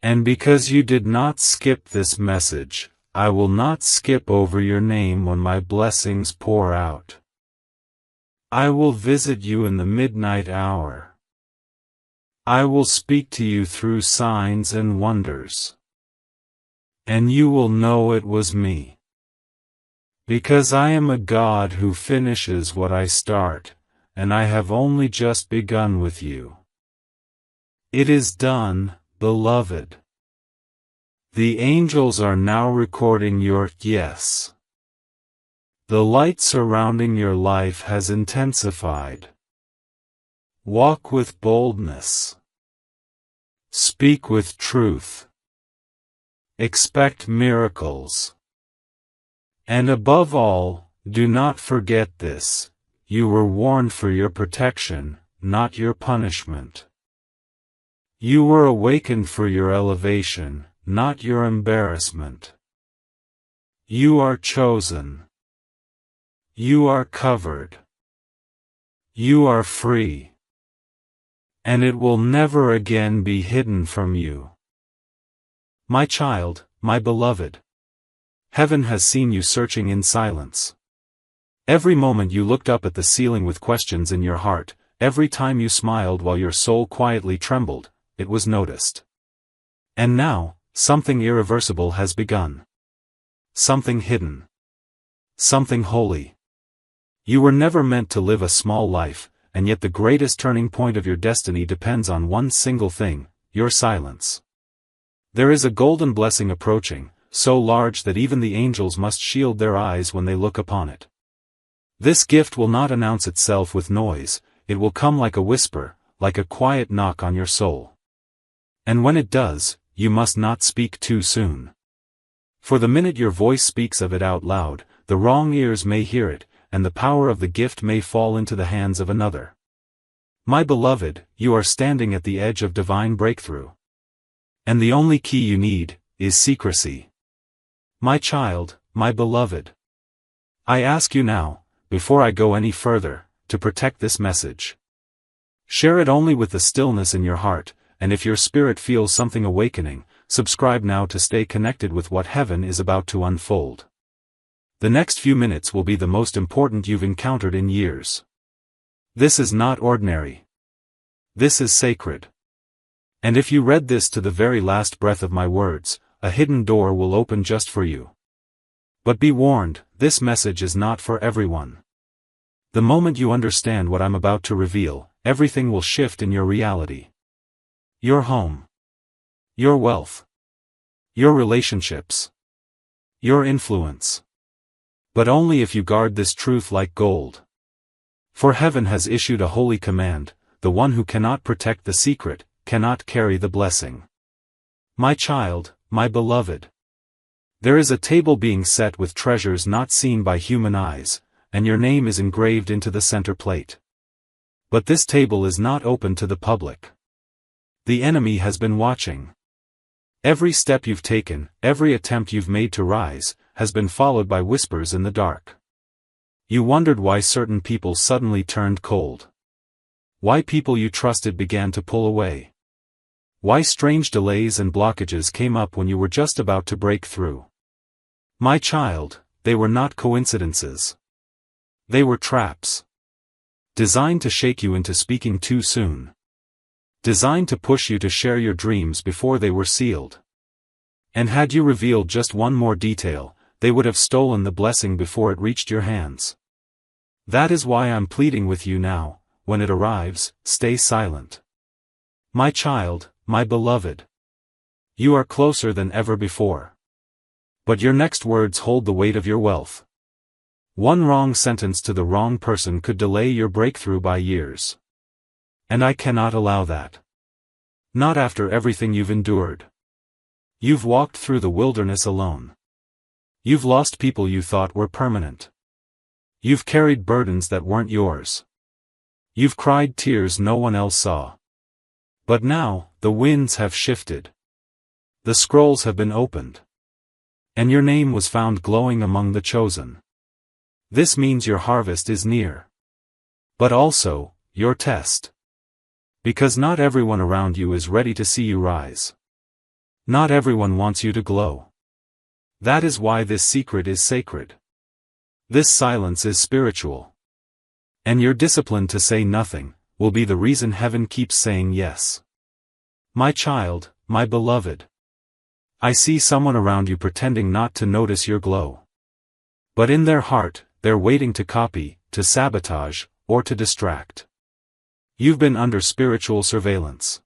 And because you did not skip this message, I will not skip over your name when my blessings pour out. I will visit you in the midnight hour. I will speak to you through signs and wonders. And you will know it was me. Because I am a God who finishes what I start, and I have only just begun with you. It is done, beloved. The angels are now recording your yes. The light surrounding your life has intensified. Walk with boldness. Speak with truth. Expect miracles. And above all, do not forget this. You were warned for your protection, not your punishment. You were awakened for your elevation, not your embarrassment. You are chosen. You are covered. You are free. And it will never again be hidden from you. My child, my beloved. Heaven has seen you searching in silence. Every moment you looked up at the ceiling with questions in your heart, every time you smiled while your soul quietly trembled, it was noticed. And now, Something irreversible has begun. Something hidden. Something holy. You were never meant to live a small life, and yet the greatest turning point of your destiny depends on one single thing: your silence. There is a golden blessing approaching, so large that even the angels must shield their eyes when they look upon it. This gift will not announce itself with noise, it will come like a whisper, like a quiet knock on your soul. And when it does, you must not speak too soon. For the minute your voice speaks of it out loud, the wrong ears may hear it, and the power of the gift may fall into the hands of another. My beloved, you are standing at the edge of divine breakthrough. And the only key you need is secrecy. My child, my beloved. I ask you now, before I go any further, to protect this message. Share it only with the stillness in your heart, and if your spirit feels something awakening, subscribe now to stay connected with what heaven is about to unfold. The next few minutes will be the most important you've encountered in years. This is not ordinary. This is sacred. And if you read this to the very last breath of my words, a hidden door will open just for you. But be warned, this message is not for everyone. The moment you understand what I'm about to reveal, everything will shift in your reality. Your home. Your wealth. Your relationships. Your influence. But only if you guard this truth like gold. For heaven has issued a holy command: the one who cannot protect the secret, cannot carry the blessing. My child, my beloved. There is a table being set with treasures not seen by human eyes, and your name is engraved into the center plate. But this table is not open to the public. The enemy has been watching. Every step you've taken, every attempt you've made to rise, has been followed by whispers in the dark. You wondered why certain people suddenly turned cold. Why people you trusted began to pull away. Why strange delays and blockages came up when you were just about to break through. My child, they were not coincidences. They were traps. Designed to shake you into speaking too soon. Designed to push you to share your dreams before they were sealed. And had you revealed just one more detail, they would have stolen the blessing before it reached your hands. That is why I'm pleading with you now: when it arrives, stay silent. My child, my beloved. You are closer than ever before. But your next words hold the weight of your wealth. One wrong sentence to the wrong person could delay your breakthrough by years. And I cannot allow that. Not after everything you've endured. You've walked through the wilderness alone. You've lost people you thought were permanent. You've carried burdens that weren't yours. You've cried tears no one else saw. But now, the winds have shifted. The scrolls have been opened. And your name was found glowing among the chosen. This means your harvest is near. But also, your test. Because not everyone around you is ready to see you rise. Not everyone wants you to glow. That is why this secret is sacred. This silence is spiritual. And your discipline to say nothing will be the reason heaven keeps saying yes. My child, my beloved. I see someone around you pretending not to notice your glow. But in their heart, they're waiting to copy, to sabotage, or to distract. You've been under spiritual surveillance.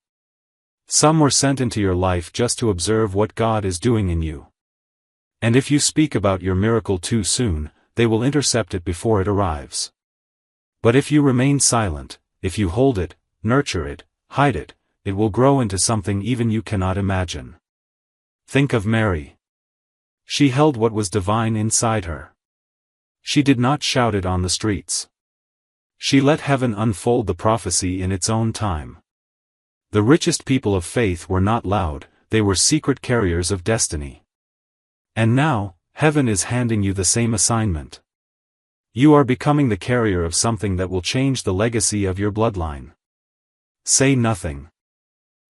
Some were sent into your life just to observe what God is doing in you. And if you speak about your miracle too soon, they will intercept it before it arrives. But if you remain silent, if you hold it, nurture it, hide it, it will grow into something even you cannot imagine. Think of Mary. She held what was divine inside her. She did not shout it on the streets. She let heaven unfold the prophecy in its own time. The richest people of faith were not loud, they were secret carriers of destiny. And now, heaven is handing you the same assignment. You are becoming the carrier of something that will change the legacy of your bloodline. Say nothing.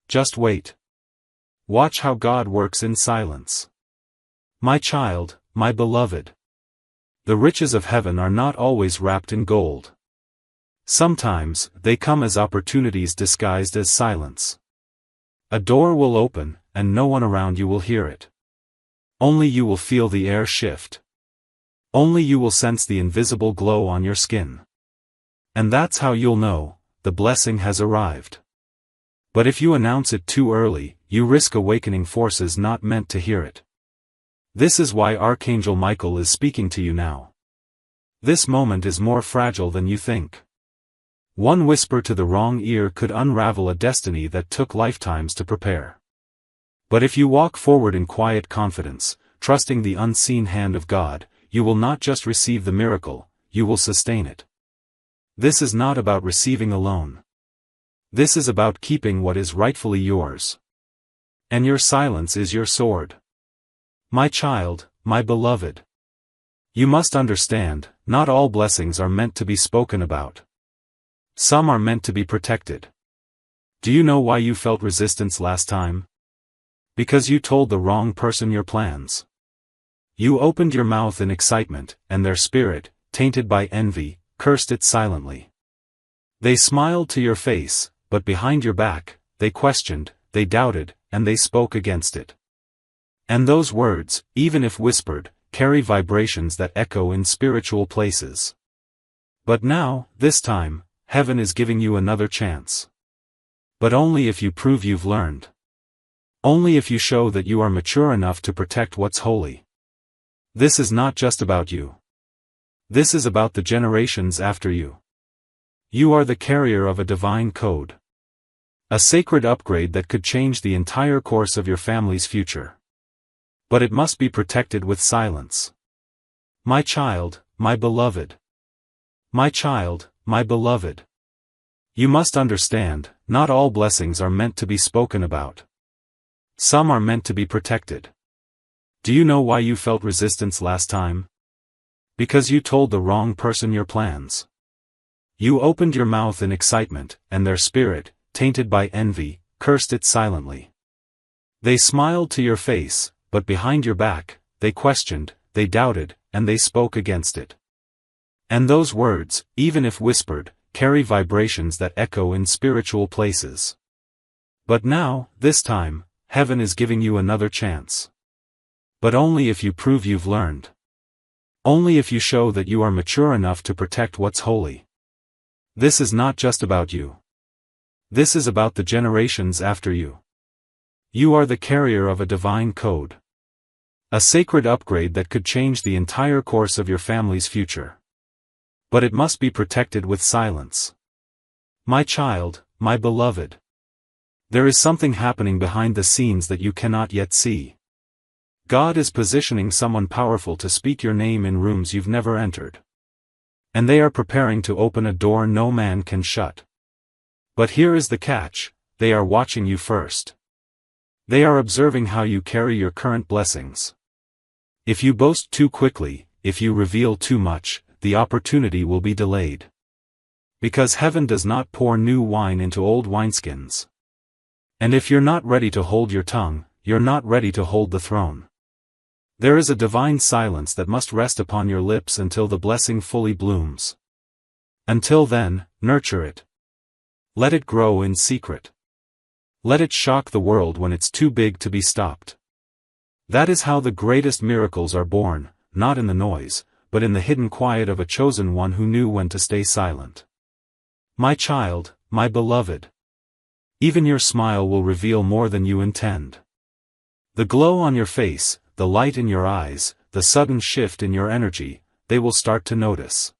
Just wait. Watch how God works in silence. My child, my beloved. The riches of heaven are not always wrapped in gold. Sometimes, they come as opportunities disguised as silence. A door will open, and no one around you will hear it. Only you will feel the air shift. Only you will sense the invisible glow on your skin. And that's how you'll know, the blessing has arrived. But if you announce it too early, you risk awakening forces not meant to hear it. This is why Archangel Michael is speaking to you now. This moment is more fragile than you think. One whisper to the wrong ear could unravel a destiny that took lifetimes to prepare. But if you walk forward in quiet confidence, trusting the unseen hand of God, you will not just receive the miracle, you will sustain it. This is not about receiving alone. This is about keeping what is rightfully yours. And your silence is your sword. My child, my beloved. You must understand, not all blessings are meant to be spoken about. Some are meant to be protected. Do you know why you felt resistance last time? Because you told the wrong person your plans. You opened your mouth in excitement, and their spirit, tainted by envy, cursed it silently. They smiled to your face, but behind your back, they questioned, they doubted, and they spoke against it. And those words, even if whispered, carry vibrations that echo in spiritual places. But now, this time, heaven is giving you another chance. But only if you prove you've learned. Only if you show that you are mature enough to protect what's holy. This is not just about you. This is about the generations after you. You are the carrier of a divine code. A sacred upgrade that could change the entire course of your family's future. But it must be protected with silence. My child, my beloved. My child, my beloved. You must understand, not all blessings are meant to be spoken about. Some are meant to be protected. Do you know why you felt resistance last time? Because you told the wrong person your plans. You opened your mouth in excitement, and their spirit, tainted by envy, cursed it silently. They smiled to your face, but behind your back, they questioned, they doubted, and they spoke against it. And those words, even if whispered, carry vibrations that echo in spiritual places. But now, this time, heaven is giving you another chance. But only if you prove you've learned. Only if you show that you are mature enough to protect what's holy. This is not just about you. This is about the generations after you. You are the carrier of a divine code. A sacred upgrade that could change the entire course of your family's future. But it must be protected with silence. My child, my beloved. There is something happening behind the scenes that you cannot yet see. God is positioning someone powerful to speak your name in rooms you've never entered. And they are preparing to open a door no man can shut. But here is the catch, they are watching you first. They are observing how you carry your current blessings. If you boast too quickly, if you reveal too much, the opportunity will be delayed. Because heaven does not pour new wine into old wineskins. And if you're not ready to hold your tongue, you're not ready to hold the throne. There is a divine silence that must rest upon your lips until the blessing fully blooms. Until then, nurture it. Let it grow in secret. Let it shock the world when it's too big to be stopped. That is how the greatest miracles are born, not in the noise, but in the hidden quiet of a chosen one who knew when to stay silent. My child, my beloved. Even your smile will reveal more than you intend. The glow on your face, the light in your eyes, the sudden shift in your energy, they will start to notice.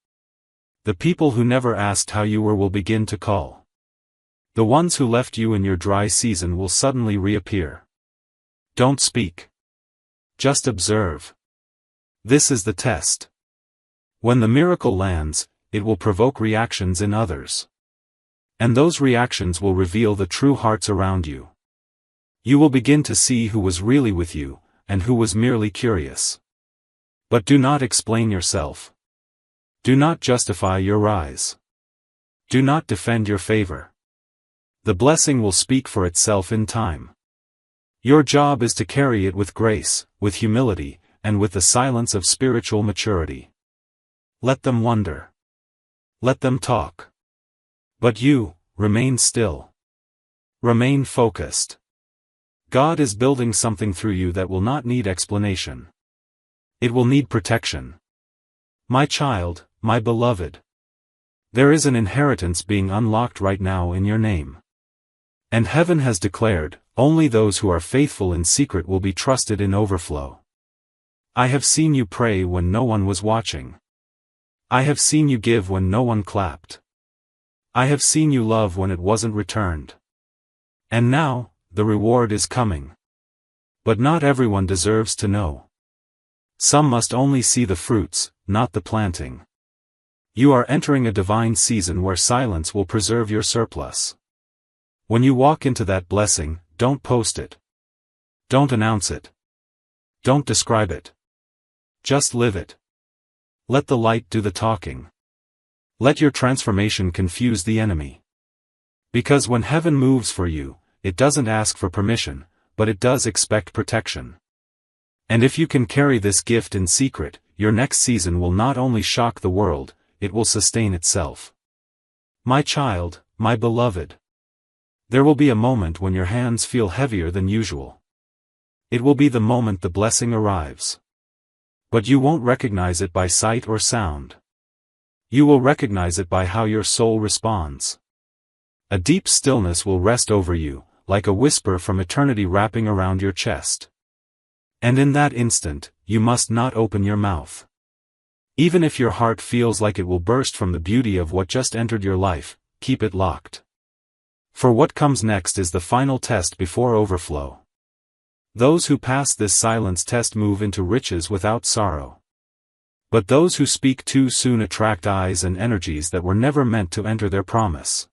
The people who never asked how you were will begin to call. The ones who left you in your dry season will suddenly reappear. Don't speak. Just observe. This is the test. When the miracle lands, it will provoke reactions in others. And those reactions will reveal the true hearts around you. You will begin to see who was really with you, and who was merely curious. But do not explain yourself. Do not justify your rise. Do not defend your favor. The blessing will speak for itself in time. Your job is to carry it with grace, with humility, and with the silence of spiritual maturity. Let them wonder. Let them talk. But you, remain still. Remain focused. God is building something through you that will not need explanation. It will need protection. My child, my beloved. There is an inheritance being unlocked right now in your name. And heaven has declared, only those who are faithful in secret will be trusted in overflow. I have seen you pray when no one was watching. I have seen you give when no one clapped. I have seen you love when it wasn't returned. And now, the reward is coming. But not everyone deserves to know. Some must only see the fruits, not the planting. You are entering a divine season where silence will preserve your surplus. When you walk into that blessing, don't post it. Don't announce it. Don't describe it. Just live it. Let the light do the talking. Let your transformation confuse the enemy. Because when heaven moves for you, it doesn't ask for permission, but it does expect protection. And if you can carry this gift in secret, your next season will not only shock the world, it will sustain itself. My child, my beloved. There will be a moment when your hands feel heavier than usual. It will be the moment the blessing arrives. But you won't recognize it by sight or sound. You will recognize it by how your soul responds. A deep stillness will rest over you, like a whisper from eternity wrapping around your chest. And in that instant, you must not open your mouth. Even if your heart feels like it will burst from the beauty of what just entered your life, keep it locked. For what comes next is the final test before overflow. Those who pass this silence test move into riches without sorrow. But those who speak too soon attract eyes and energies that were never meant to enter their promise.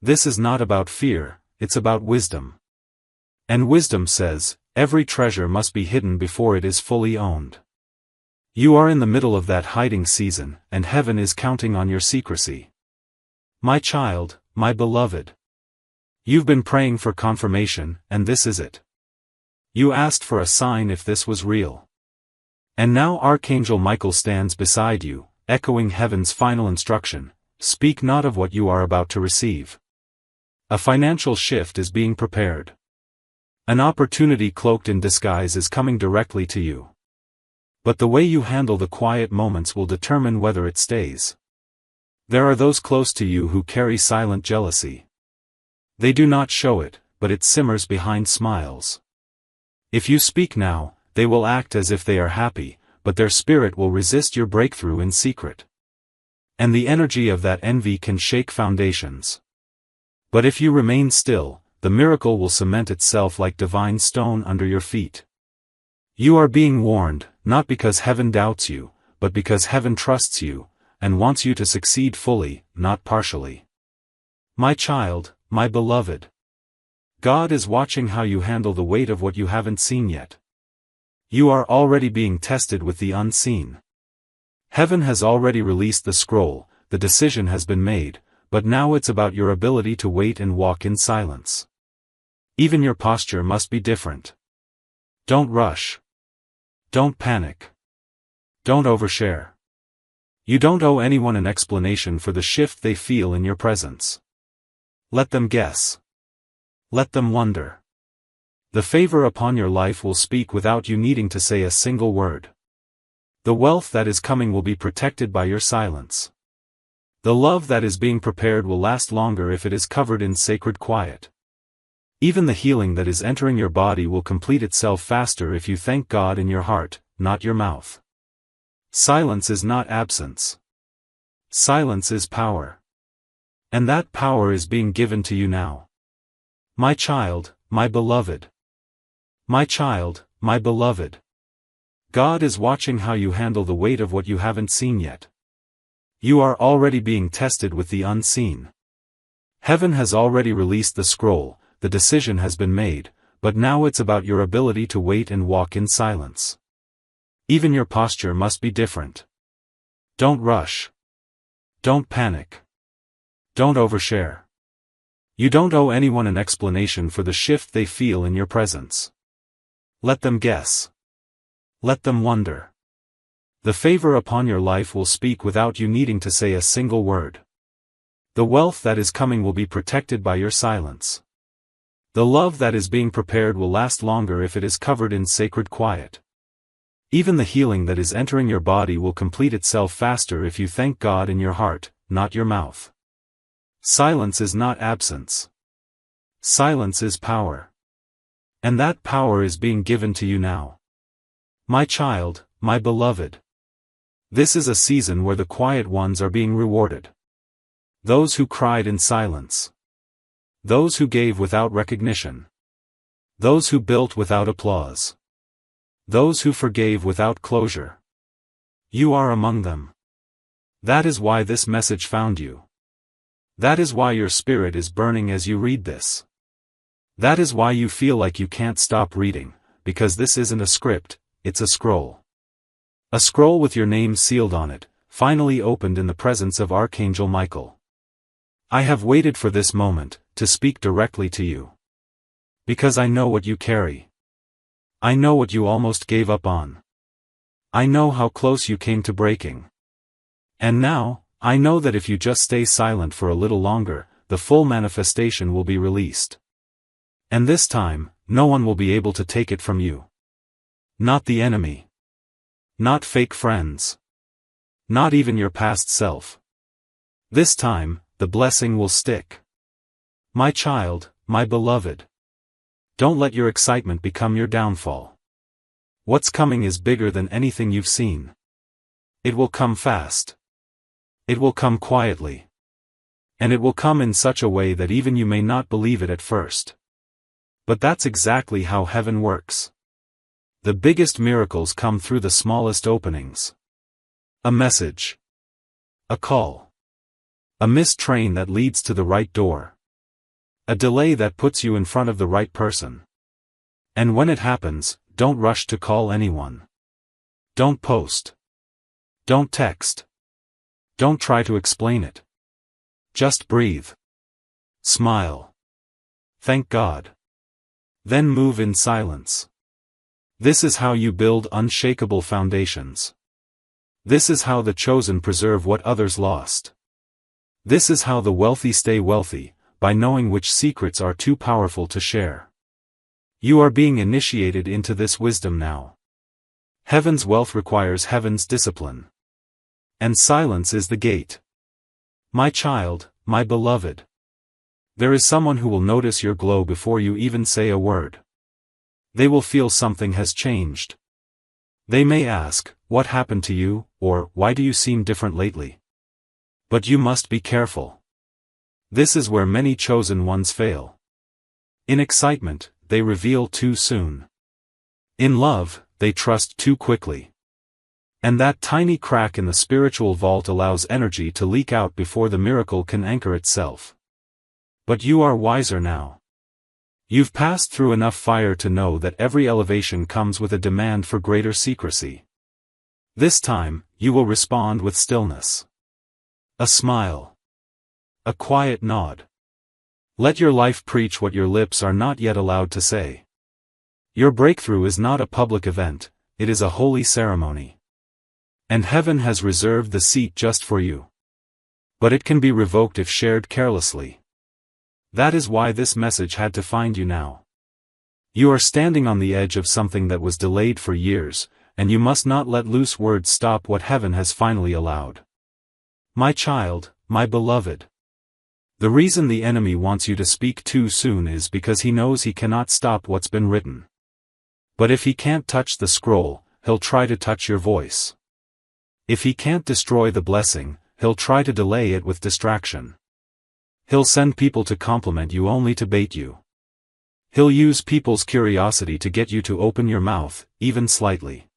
This is not about fear, it's about wisdom. And wisdom says, every treasure must be hidden before it is fully owned. You are in the middle of that hiding season, and heaven is counting on your secrecy. My child, my beloved. You've been praying for confirmation, and this is it. You asked for a sign if this was real. And now Archangel Michael stands beside you, echoing heaven's final instruction, speak not of what you are about to receive. A financial shift is being prepared. An opportunity cloaked in disguise is coming directly to you. But the way you handle the quiet moments will determine whether it stays. There are those close to you who carry silent jealousy. They do not show it, but it simmers behind smiles. If you speak now, they will act as if they are happy, but their spirit will resist your breakthrough in secret. And the energy of that envy can shake foundations. But if you remain still, the miracle will cement itself like divine stone under your feet. You are being warned, not because heaven doubts you, but because heaven trusts you, and wants you to succeed fully, not partially. My child, my beloved. God is watching how you handle the weight of what you haven't seen yet. You are already being tested with the unseen. Heaven has already released the scroll, the decision has been made, but now it's about your ability to wait and walk in silence. Even your posture must be different. Don't rush. Don't panic. Don't overshare. You don't owe anyone an explanation for the shift they feel in your presence. Let them guess. Let them wonder. The favor upon your life will speak without you needing to say a single word. The wealth that is coming will be protected by your silence. The love that is being prepared will last longer if it is covered in sacred quiet. Even the healing that is entering your body will complete itself faster if you thank God in your heart, not your mouth. Silence is not absence. Silence is power. And that power is being given to you now. My child, my beloved. My child, my beloved. God is watching how you handle the weight of what you haven't seen yet. You are already being tested with the unseen. Heaven has already released the scroll, the decision has been made, but now it's about your ability to wait and walk in silence. Even your posture must be different. Don't rush. Don't panic. Don't overshare. You don't owe anyone an explanation for the shift they feel in your presence. Let them guess. Let them wonder. The favor upon your life will speak without you needing to say a single word. The wealth that is coming will be protected by your silence. The love that is being prepared will last longer if it is covered in sacred quiet. Even the healing that is entering your body will complete itself faster if you thank God in your heart, not your mouth. Silence is not absence. Silence is power. And that power is being given to you now. My child, my beloved. This is a season where the quiet ones are being rewarded. Those who cried in silence. Those who gave without recognition. Those who built without applause. Those who forgave without closure. You are among them. That is why this message found you. That is why your spirit is burning as you read this. That is why you feel like you can't stop reading, because this isn't a script, it's a scroll. A scroll with your name sealed on it, finally opened in the presence of Archangel Michael. I have waited for this moment, to speak directly to you. Because I know what you carry. I know what you almost gave up on. I know how close you came to breaking. And now, I know that if you just stay silent for a little longer, the full manifestation will be released. And this time, no one will be able to take it from you. Not the enemy. Not fake friends. Not even your past self. This time, the blessing will stick. My child, my beloved. Don't let your excitement become your downfall. What's coming is bigger than anything you've seen. It will come fast. It will come quietly. And it will come in such a way that even you may not believe it at first. But that's exactly how heaven works. The biggest miracles come through the smallest openings. A message. A call. A missed train that leads to the right door. A delay that puts you in front of the right person. And when it happens, don't rush to call anyone. Don't post. Don't text. Don't try to explain it. Just breathe. Smile. Thank God. Then move in silence. This is how you build unshakable foundations. This is how the chosen preserve what others lost. This is how the wealthy stay wealthy, by knowing which secrets are too powerful to share. You are being initiated into this wisdom now. Heaven's wealth requires heaven's discipline. And silence is the gate. My child, my beloved. There is someone who will notice your glow before you even say a word. They will feel something has changed. They may ask, what happened to you, or why do you seem different lately? But you must be careful. This is where many chosen ones fail. In excitement, they reveal too soon. In love, they trust too quickly. And that tiny crack in the spiritual vault allows energy to leak out before the miracle can anchor itself. But you are wiser now. You've passed through enough fire to know that every elevation comes with a demand for greater secrecy. This time, you will respond with stillness. A smile. A quiet nod. Let your life preach what your lips are not yet allowed to say. Your breakthrough is not a public event, it is a holy ceremony. And heaven has reserved the seat just for you. But it can be revoked if shared carelessly. That is why this message had to find you now. You are standing on the edge of something that was delayed for years, and you must not let loose words stop what heaven has finally allowed. My child, my beloved. The reason the enemy wants you to speak too soon is because he knows he cannot stop what's been written. But if he can't touch the scroll, he'll try to touch your voice. If he can't destroy the blessing, he'll try to delay it with distraction. He'll send people to compliment you only to bait you. He'll use people's curiosity to get you to open your mouth, even slightly.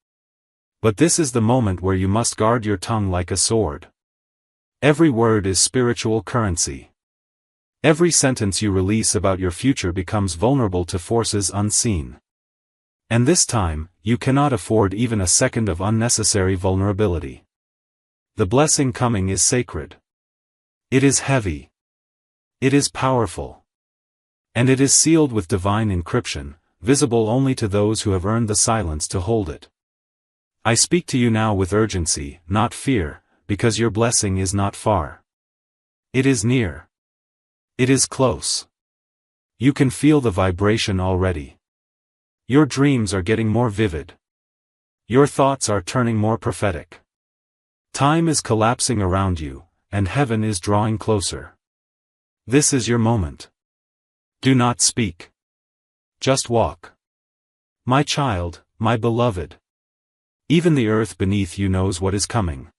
But this is the moment where you must guard your tongue like a sword. Every word is spiritual currency. Every sentence you release about your future becomes vulnerable to forces unseen. And this time, you cannot afford even a second of unnecessary vulnerability. The blessing coming is sacred. It is heavy. It is powerful. And it is sealed with divine encryption, visible only to those who have earned the silence to hold it. I speak to you now with urgency, not fear, because your blessing is not far. It is near. It is close. You can feel the vibration already. Your dreams are getting more vivid. Your thoughts are turning more prophetic. Time is collapsing around you, and heaven is drawing closer. This is your moment. Do not speak. Just walk. My child, my beloved. Even the earth beneath you knows what is coming.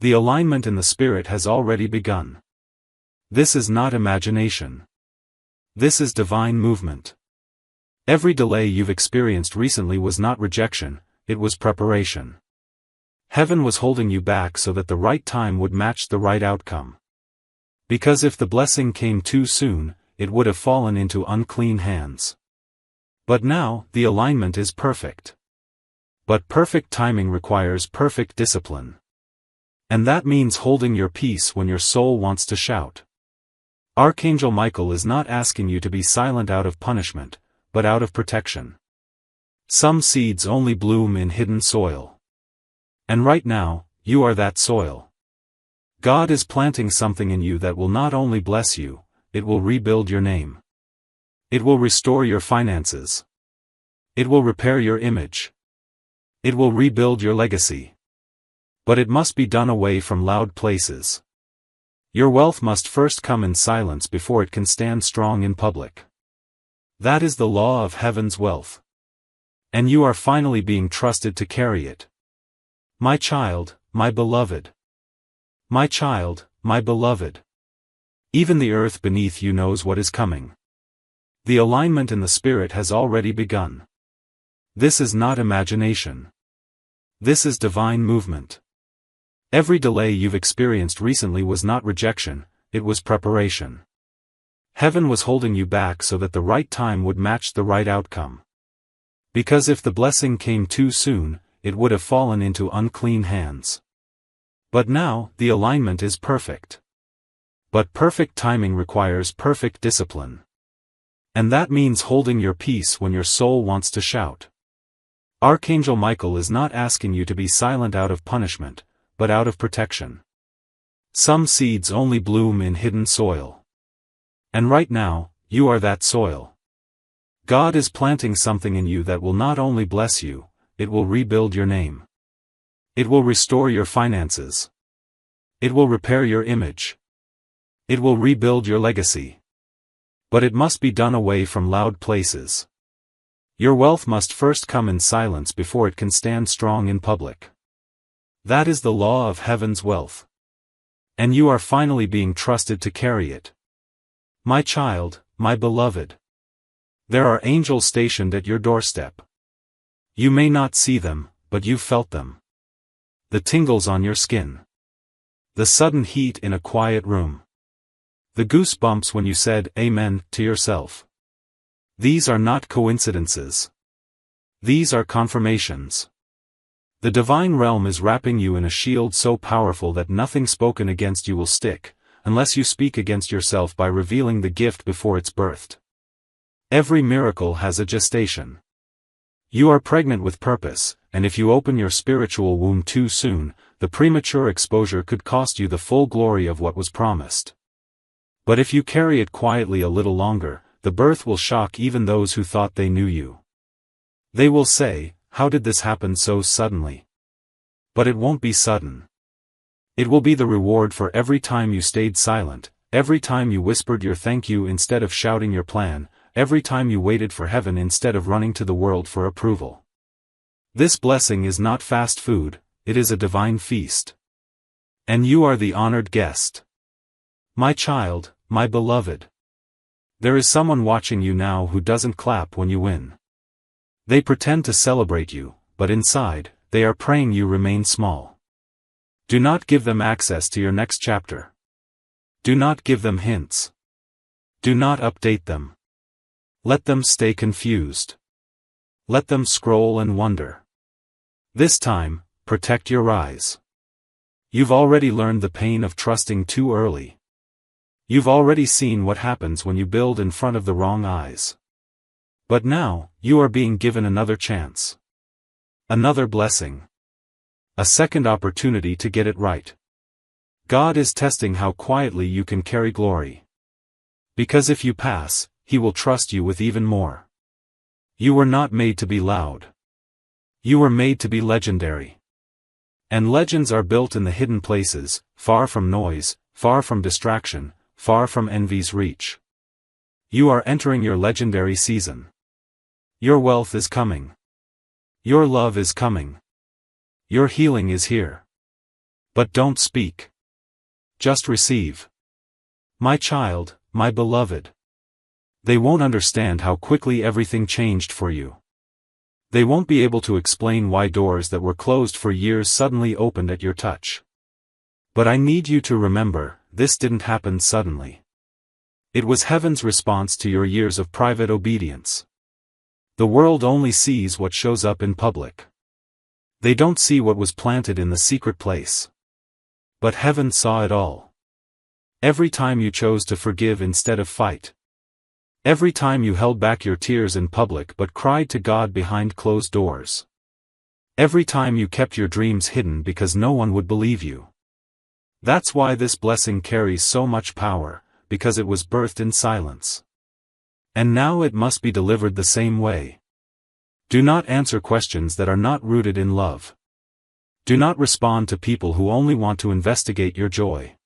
The alignment in the spirit has already begun. This is not imagination. This is divine movement. Every delay you've experienced recently was not rejection, it was preparation. Heaven was holding you back so that the right time would match the right outcome. Because if the blessing came too soon, it would have fallen into unclean hands. But now, the alignment is perfect. But perfect timing requires perfect discipline. And that means holding your peace when your soul wants to shout. Archangel Michael is not asking you to be silent out of punishment, but out of protection. Some seeds only bloom in hidden soil. And right now, you are that soil. God is planting something in you that will not only bless you, it will rebuild your name. It will restore your finances. It will repair your image. It will rebuild your legacy. But it must be done away from loud places. Your wealth must first come in silence before it can stand strong in public. That is the law of heaven's wealth. And you are finally being trusted to carry it. My child, my beloved. My child, my beloved. Even the earth beneath you knows what is coming. The alignment in the spirit has already begun. This is not imagination. This is divine movement. Every delay you've experienced recently was not rejection, it was preparation. Heaven was holding you back so that the right time would match the right outcome. Because if the blessing came too soon, it would have fallen into unclean hands. But now, the alignment is perfect. But perfect timing requires perfect discipline. And that means holding your peace when your soul wants to shout. Archangel Michael is not asking you to be silent out of punishment, but out of protection. Some seeds only bloom in hidden soil. And right now, you are that soil. God is planting something in you that will not only bless you, it will rebuild your name. It will restore your finances. It will repair your image. It will rebuild your legacy. But it must be done away from loud places. Your wealth must first come in silence before it can stand strong in public. That is the law of heaven's wealth. And you are finally being trusted to carry it. My child, my beloved. There are angels stationed at your doorstep. You may not see them, but you felt them. The tingles on your skin. The sudden heat in a quiet room. The goosebumps when you said Amen to yourself. These are not coincidences. These are confirmations. The divine realm is wrapping you in a shield so powerful that nothing spoken against you will stick, unless you speak against yourself by revealing the gift before it's birthed. Every miracle has a gestation. You are pregnant with purpose, and if you open your spiritual womb too soon, the premature exposure could cost you the full glory of what was promised. But if you carry it quietly a little longer, the birth will shock even those who thought they knew you. They will say, "How did this happen so suddenly?" But it won't be sudden. It will be the reward for every time you stayed silent, every time you whispered your thank you instead of shouting your plan, every time you waited for heaven instead of running to the world for approval. This blessing is not fast food, it is a divine feast. And you are the honored guest. My child, my beloved. There is someone watching you now who doesn't clap when you win. They pretend to celebrate you, but inside, they are praying you remain small. Do not give them access to your next chapter. Do not give them hints. Do not update them. Let them stay confused. Let them scroll and wonder. This time, protect your eyes. You've already learned the pain of trusting too early. You've already seen what happens when you build in front of the wrong eyes. But now, you are being given another chance. Another blessing. A second opportunity to get it right. God is testing how quietly you can carry glory. Because if you pass, He will trust you with even more. You were not made to be loud. You were made to be legendary. And legends are built in the hidden places, far from noise, far from distraction, far from envy's reach. You are entering your legendary season. Your wealth is coming. Your love is coming. Your healing is here. But don't speak. Just receive. My child, my beloved. They won't understand how quickly everything changed for you. They won't be able to explain why doors that were closed for years suddenly opened at your touch. But I need you to remember, this didn't happen suddenly. It was heaven's response to your years of private obedience. The world only sees what shows up in public. They don't see what was planted in the secret place. But heaven saw it all. Every time you chose to forgive instead of fight. Every time you held back your tears in public but cried to God behind closed doors. Every time you kept your dreams hidden because no one would believe you. That's why this blessing carries so much power, because it was birthed in silence. And now it must be delivered the same way. Do not answer questions that are not rooted in love. Do not respond to people who only want to investigate your joy.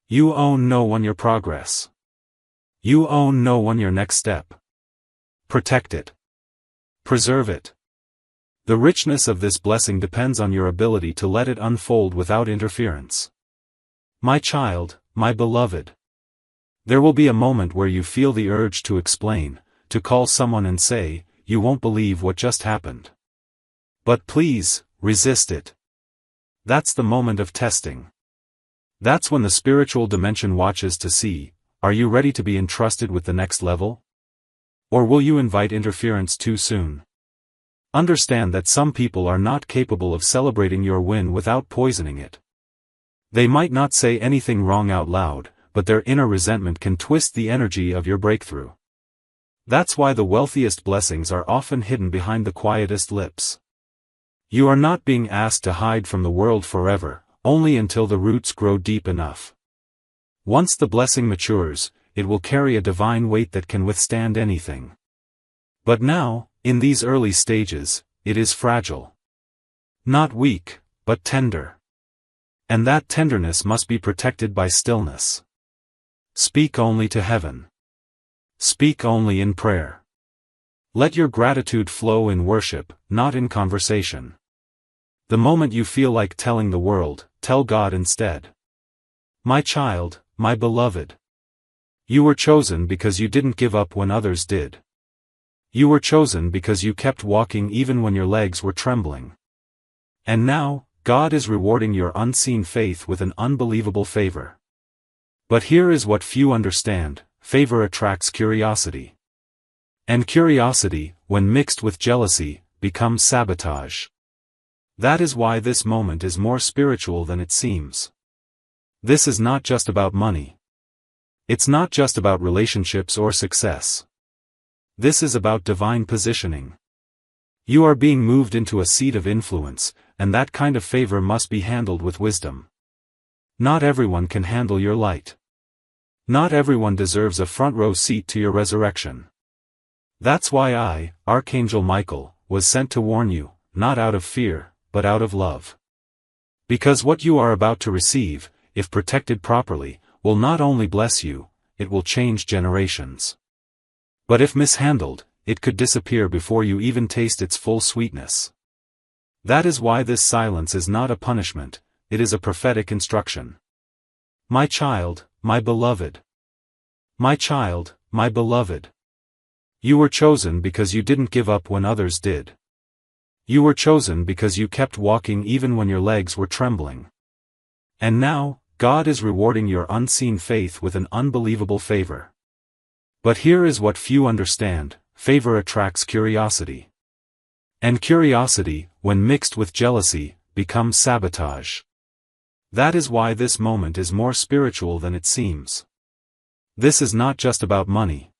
You own no one your progress. You own no one your next step. Protect it. Preserve it. The richness of this blessing depends on your ability to let it unfold without interference. My child, my beloved. There will be a moment where you feel the urge to explain, to call someone and say, you won't believe what just happened. But please, resist it. That's the moment of testing. That's when the spiritual dimension watches to see, are you ready to be entrusted with the next level? Or will you invite interference too soon? Understand that some people are not capable of celebrating your win without poisoning it. They might not say anything wrong out loud, but their inner resentment can twist the energy of your breakthrough. That's why the wealthiest blessings are often hidden behind the quietest lips. You are not being asked to hide from the world forever, only until the roots grow deep enough. Once the blessing matures, it will carry a divine weight that can withstand anything. But now, in these early stages, it is fragile. Not weak, but tender. And that tenderness must be protected by stillness. Speak only to heaven. Speak only in prayer. Let your gratitude flow in worship, not in conversation. The moment you feel like telling the world, tell God instead. My child, my beloved. You were chosen because you didn't give up when others did. You were chosen because you kept walking even when your legs were trembling. And now, God is rewarding your unseen faith with an unbelievable favor. But here is what few understand, favor attracts curiosity. And curiosity, when mixed with jealousy, becomes sabotage. That is why this moment is more spiritual than it seems. This is not just about money. It's not just about relationships or success. This is about divine positioning. You are being moved into a seat of influence, and that kind of favor must be handled with wisdom. Not everyone can handle your light. Not everyone deserves a front row seat to your resurrection. That's why I, Archangel Michael, was sent to warn you, not out of fear, but out of love. Because what you are about to receive, if protected properly, will not only bless you, it will change generations. But if mishandled, it could disappear before you even taste its full sweetness. That is why this silence is not a punishment, it is a prophetic instruction. My child, my beloved. My child, my beloved. You were chosen because you didn't give up when others did. You were chosen because you kept walking even when your legs were trembling. And now, God is rewarding your unseen faith with an unbelievable favor. But here is what few understand, favor attracts curiosity. And curiosity, when mixed with jealousy, becomes sabotage. That is why this moment is more spiritual than it seems. This is not just about money.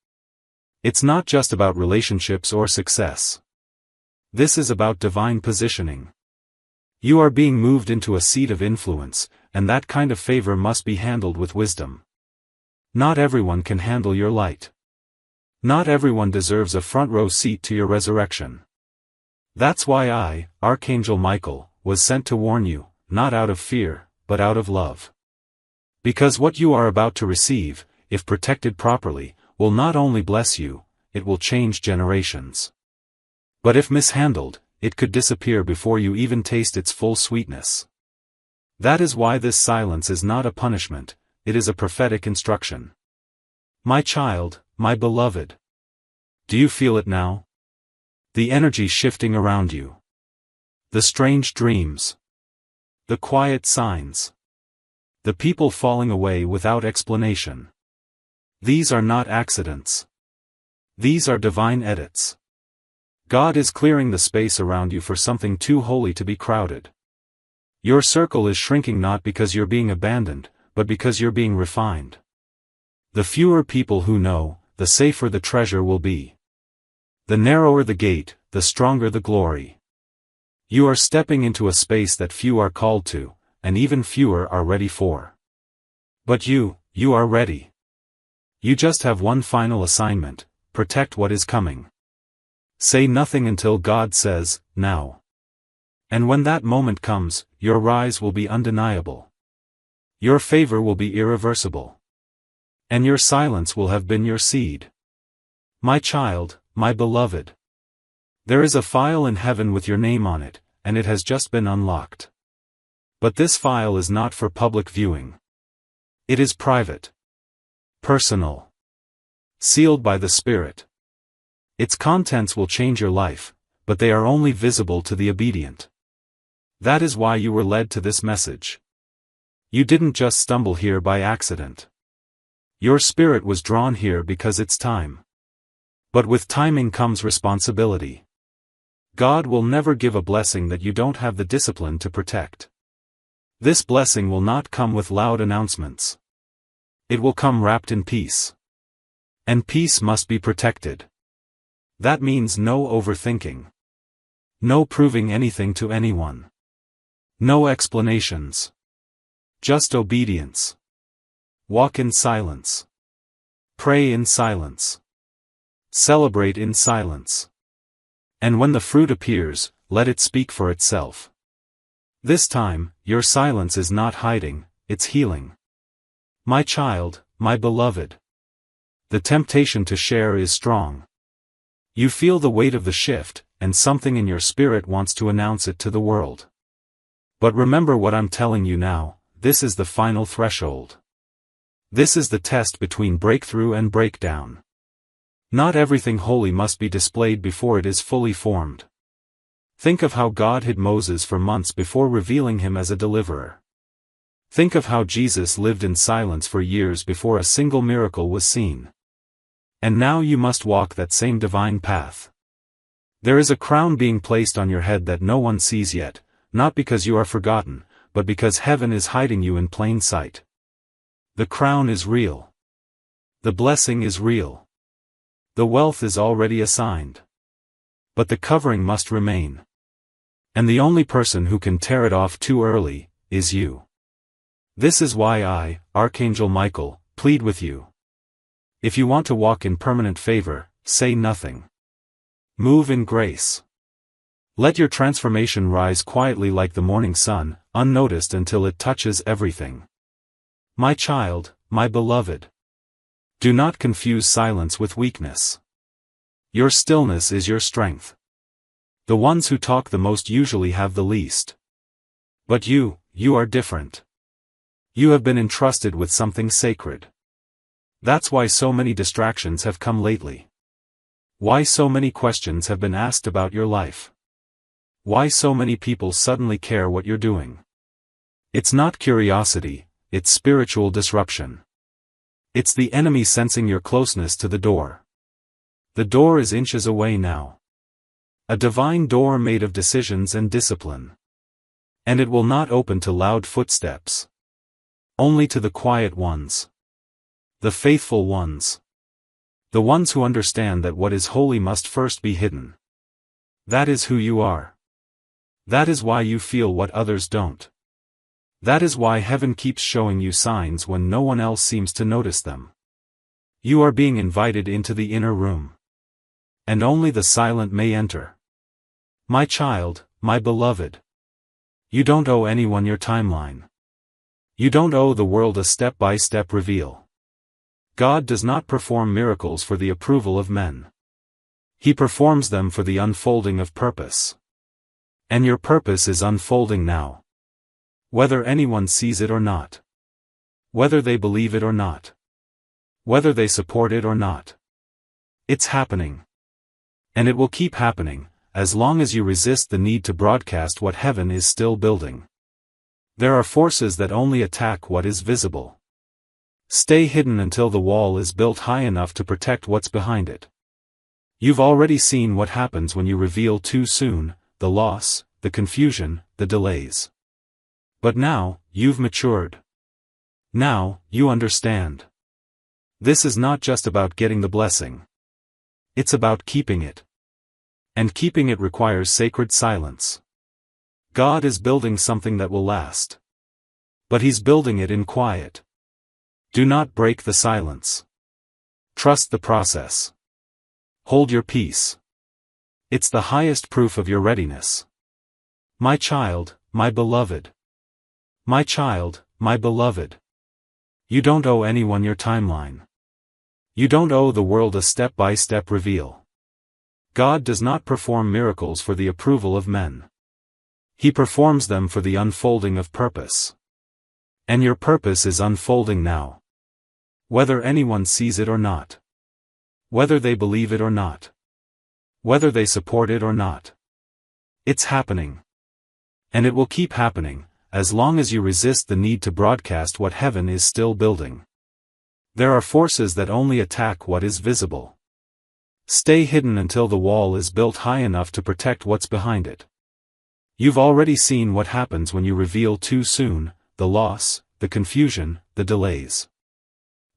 It's not just about relationships or success. This is about divine positioning. You are being moved into a seat of influence, and that kind of favor must be handled with wisdom. Not everyone can handle your light. Not everyone deserves a front-row seat to your resurrection. That's why I, Archangel Michael, was sent to warn you, not out of fear, but out of love. Because what you are about to receive, if protected properly, will not only bless you, it will change generations. But if mishandled, it could disappear before you even taste its full sweetness. That is why this silence is not a punishment, it is a prophetic instruction. My child, my beloved. Do you feel it now? The energy shifting around you. The strange dreams. The quiet signs. The people falling away without explanation. These are not accidents. These are divine edits. God is clearing the space around you for something too holy to be crowded. Your circle is shrinking not because you're being abandoned, but because you're being refined. The fewer people who know, the safer the treasure will be. The narrower the gate, the stronger the glory. You are stepping into a space that few are called to, and even fewer are ready for. But you are ready. You just have one final assignment: protect what is coming. Say nothing until God says, now. And when that moment comes, your rise will be undeniable. Your favor will be irreversible. And your silence will have been your seed. My child, my beloved. There is a file in heaven with your name on it, and it has just been unlocked. But this file is not for public viewing. It is private. Personal. Sealed by the Spirit. Its contents will change your life, but they are only visible to the obedient. That is why you were led to this message. You didn't just stumble here by accident. Your spirit was drawn here because it's time. But with timing comes responsibility. God will never give a blessing that you don't have the discipline to protect. This blessing will not come with loud announcements. It will come wrapped in peace. And peace must be protected. That means no overthinking. No proving anything to anyone. No explanations. Just obedience. Walk in silence. Pray in silence. Celebrate in silence. And when the fruit appears, let it speak for itself. This time, your silence is not hiding, it's healing. My child, my beloved. The temptation to share is strong. You feel the weight of the shift, and something in your spirit wants to announce it to the world. But remember what I'm telling you now, this is the final threshold. This is the test between breakthrough and breakdown. Not everything holy must be displayed before it is fully formed. Think of how God hid Moses for months before revealing him as a deliverer. Think of how Jesus lived in silence for years before a single miracle was seen. And now you must walk that same divine path. There is a crown being placed on your head that no one sees yet, not because you are forgotten, but because heaven is hiding you in plain sight. The crown is real. The blessing is real. The wealth is already assigned. But the covering must remain. And the only person who can tear it off too early, is you. This is why I, Archangel Michael, plead with you. If you want to walk in permanent favor, say nothing. Move in grace. Let your transformation rise quietly like the morning sun, unnoticed until it touches everything. My child, my beloved. Do not confuse silence with weakness. Your stillness is your strength. The ones who talk the most usually have the least. But you are different. You have been entrusted with something sacred. That's why so many distractions have come lately. Why so many questions have been asked about your life. Why so many people suddenly care what you're doing. It's not curiosity, it's spiritual disruption. It's the enemy sensing your closeness to the door. The door is inches away now. A divine door made of decisions and discipline. And it will not open to loud footsteps. Only to the quiet ones. The faithful ones. The ones who understand that what is holy must first be hidden. That is who you are. That is why you feel what others don't. That is why heaven keeps showing you signs when no one else seems to notice them. You are being invited into the inner room. And only the silent may enter. My child, my beloved. You don't owe anyone your timeline. You don't owe the world a step-by-step reveal. God does not perform miracles for the approval of men. He performs them for the unfolding of purpose. And your purpose is unfolding now. Whether anyone sees it or not. Whether they believe it or not. Whether they support it or not. It's happening. And it will keep happening, as long as you resist the need to broadcast what heaven is still building. There are forces that only attack what is visible. Stay hidden until the wall is built high enough to protect what's behind it. You've already seen what happens when you reveal too soon, the loss, the confusion, the delays. But now, you've matured. Now, you understand. This is not just about getting the blessing. It's about keeping it. And keeping it requires sacred silence. God is building something that will last. But He's building it in quiet. Do not break the silence. Trust the process. Hold your peace. It's the highest proof of your readiness. My child, my beloved. My child, my beloved. You don't owe anyone your timeline. You don't owe the world a step-by-step reveal. God does not perform miracles for the approval of men. He performs them for the unfolding of purpose. And your purpose is unfolding now. Whether anyone sees it or not. Whether they believe it or not. Whether they support it or not. It's happening. And it will keep happening, as long as you resist the need to broadcast what heaven is still building. There are forces that only attack what is visible. Stay hidden until the wall is built high enough to protect what's behind it. You've already seen what happens when you reveal too soon, the loss, the confusion, the delays.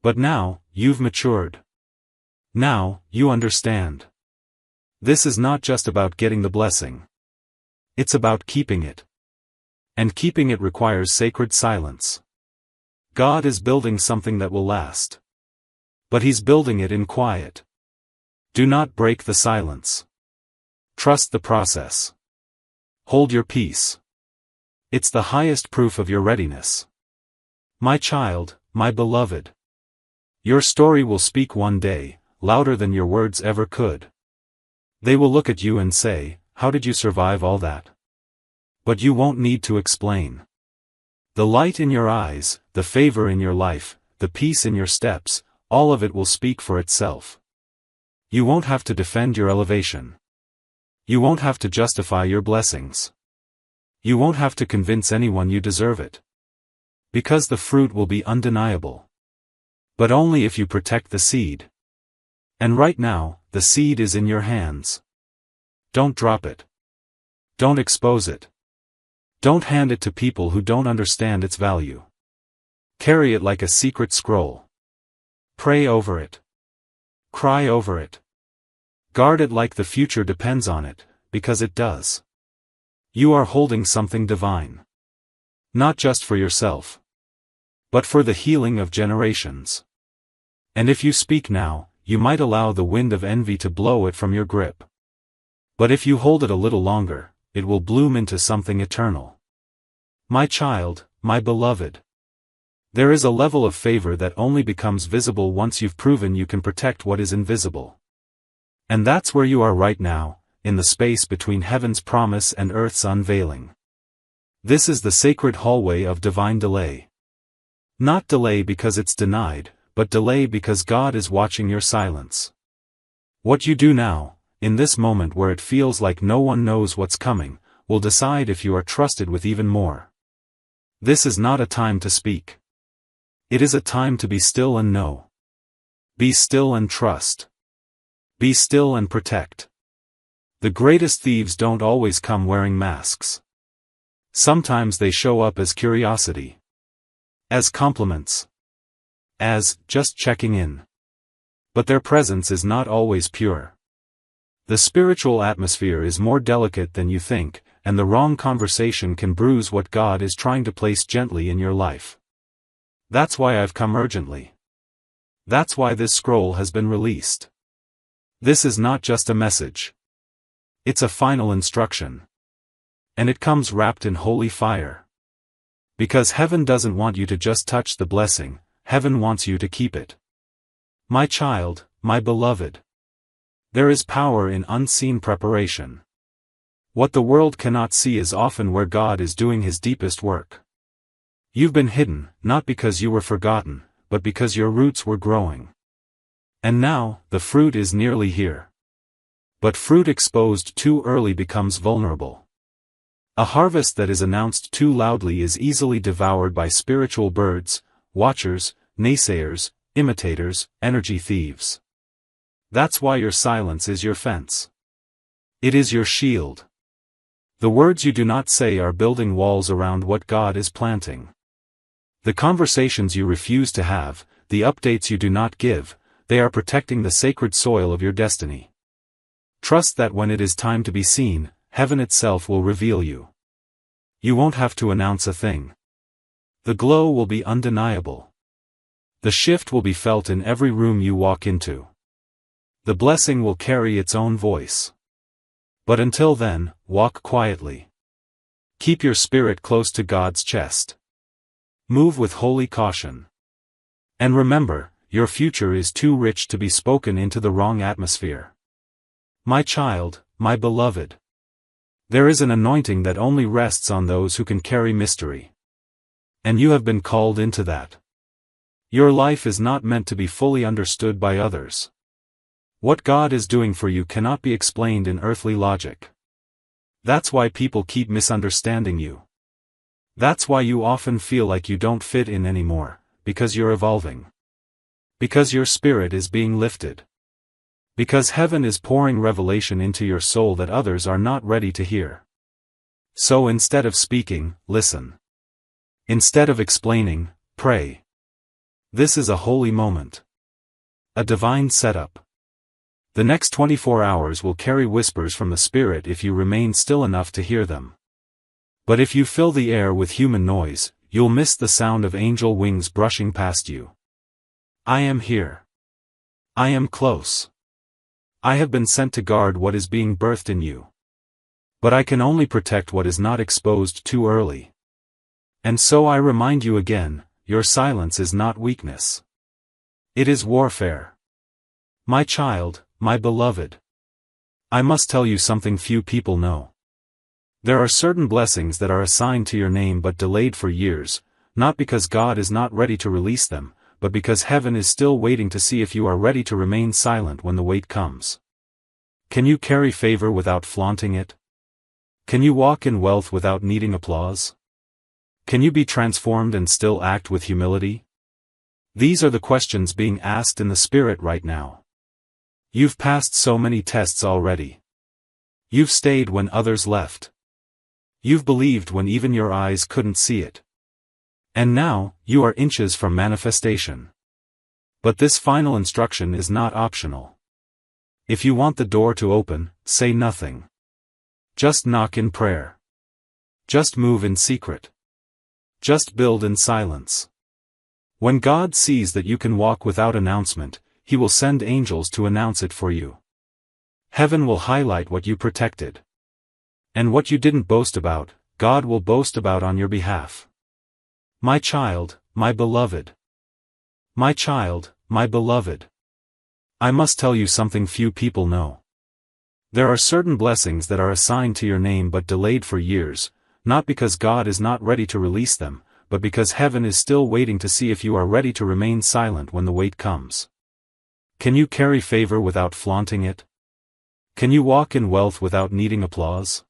But now, you've matured. Now, you understand. This is not just about getting the blessing. It's about keeping it. And keeping it requires sacred silence. God is building something that will last. But He's building it in quiet. Do not break the silence. Trust the process. Hold your peace. It's the highest proof of your readiness. My child, my beloved. Your story will speak one day, louder than your words ever could. They will look at you and say, "How did you survive all that?" But you won't need to explain. The light in your eyes, the favor in your life, the peace in your steps, all of it will speak for itself. You won't have to defend your elevation. You won't have to justify your blessings. You won't have to convince anyone you deserve it. Because the fruit will be undeniable. But only if you protect the seed. And right now, the seed is in your hands. Don't drop it. Don't expose it. Don't hand it to people who don't understand its value. Carry it like a secret scroll. Pray over it. Cry over it. Guard it like the future depends on it, because it does. You are holding something divine. Not just for yourself. But for the healing of generations. And if you speak now, you might allow the wind of envy to blow it from your grip. But if you hold it a little longer, it will bloom into something eternal. My child, my beloved. There is a level of favor that only becomes visible once you've proven you can protect what is invisible. And that's where you are right now, in the space between heaven's promise and earth's unveiling. This is the sacred hallway of divine delay. Not delay because it's denied, but delay because God is watching your silence. What you do now, in this moment where it feels like no one knows what's coming, will decide if you are trusted with even more. This is not a time to speak. It is a time to be still and know. Be still and trust. Be still and protect. The greatest thieves don't always come wearing masks. Sometimes they show up as curiosity. As compliments. As, just checking in. But their presence is not always pure. The spiritual atmosphere is more delicate than you think, and the wrong conversation can bruise what God is trying to place gently in your life. That's why I've come urgently. That's why this scroll has been released. This is not just a message. It's a final instruction. And it comes wrapped in holy fire. Because heaven doesn't want you to just touch the blessing, heaven wants you to keep it. My child, my beloved. There is power in unseen preparation. What the world cannot see is often where God is doing his deepest work. You've been hidden, not because you were forgotten, but because your roots were growing. And now, the fruit is nearly here. But fruit exposed too early becomes vulnerable. A harvest that is announced too loudly is easily devoured by spiritual birds, watchers, naysayers, imitators, energy thieves. That's why your silence is your fence. It is your shield. The words you do not say are building walls around what God is planting. The conversations you refuse to have, the updates you do not give, they are protecting the sacred soil of your destiny. Trust that when it is time to be seen, heaven itself will reveal you. You won't have to announce a thing. The glow will be undeniable. The shift will be felt in every room you walk into. The blessing will carry its own voice. But until then, walk quietly. Keep your spirit close to God's chest. Move with holy caution. And remember, your future is too rich to be spoken into the wrong atmosphere. My child, my beloved. There is an anointing that only rests on those who can carry mystery. And you have been called into that. Your life is not meant to be fully understood by others. What God is doing for you cannot be explained in earthly logic. That's why people keep misunderstanding you. That's why you often feel like you don't fit in anymore, because you're evolving. Because your spirit is being lifted. Because heaven is pouring revelation into your soul that others are not ready to hear. So instead of speaking, listen. Instead of explaining, pray. This is a holy moment. A divine setup. The next 24 hours will carry whispers from the Spirit if you remain still enough to hear them. But if you fill the air with human noise, you'll miss the sound of angel wings brushing past you. I am here. I am close. I have been sent to guard what is being birthed in you. But I can only protect what is not exposed too early. And so I remind you again, your silence is not weakness. It is warfare. My child, my beloved. I must tell you something few people know. There are certain blessings that are assigned to your name but delayed for years, not because God is not ready to release them, but because heaven is still waiting to see if you are ready to remain silent when the wait comes. Can you carry favor without flaunting it? Can you walk in wealth without needing applause? Can you be transformed and still act with humility? These are the questions being asked in the Spirit right now. You've passed so many tests already. You've stayed when others left. You've believed when even your eyes couldn't see it. And now, you are inches from manifestation. But this final instruction is not optional. If you want the door to open, say nothing. Just knock in prayer. Just move in secret. Just build in silence. When God sees that you can walk without announcement, He will send angels to announce it for you. Heaven will highlight what you protected. And what you didn't boast about, God will boast about on your behalf. My child, my beloved. My child, my beloved. I must tell you something few people know. There are certain blessings that are assigned to your name but delayed for years, not because God is not ready to release them, but because heaven is still waiting to see if you are ready to remain silent when the wait comes. Can you carry favor without flaunting it? Can you walk in wealth without needing applause?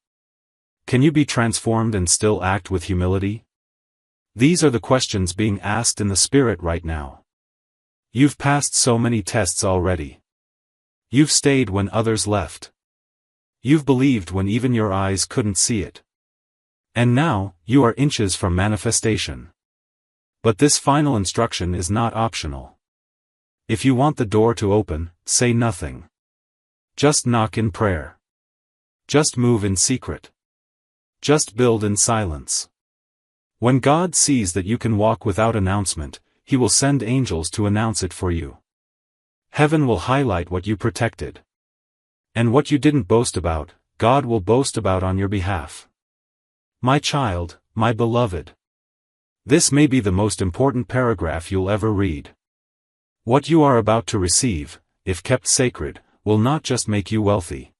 Can you be transformed and still act with humility? These are the questions being asked in the Spirit right now. You've passed so many tests already. You've stayed when others left. You've believed when even your eyes couldn't see it. And now, you are inches from manifestation. But this final instruction is not optional. If you want the door to open, say nothing. Just knock in prayer. Just move in secret. Just build in silence. When God sees that you can walk without announcement, He will send angels to announce it for you. Heaven will highlight what you protected. And what you didn't boast about, God will boast about on your behalf. My child, my beloved. This may be the most important paragraph you'll ever read. What you are about to receive, if kept sacred, will not just make you wealthy.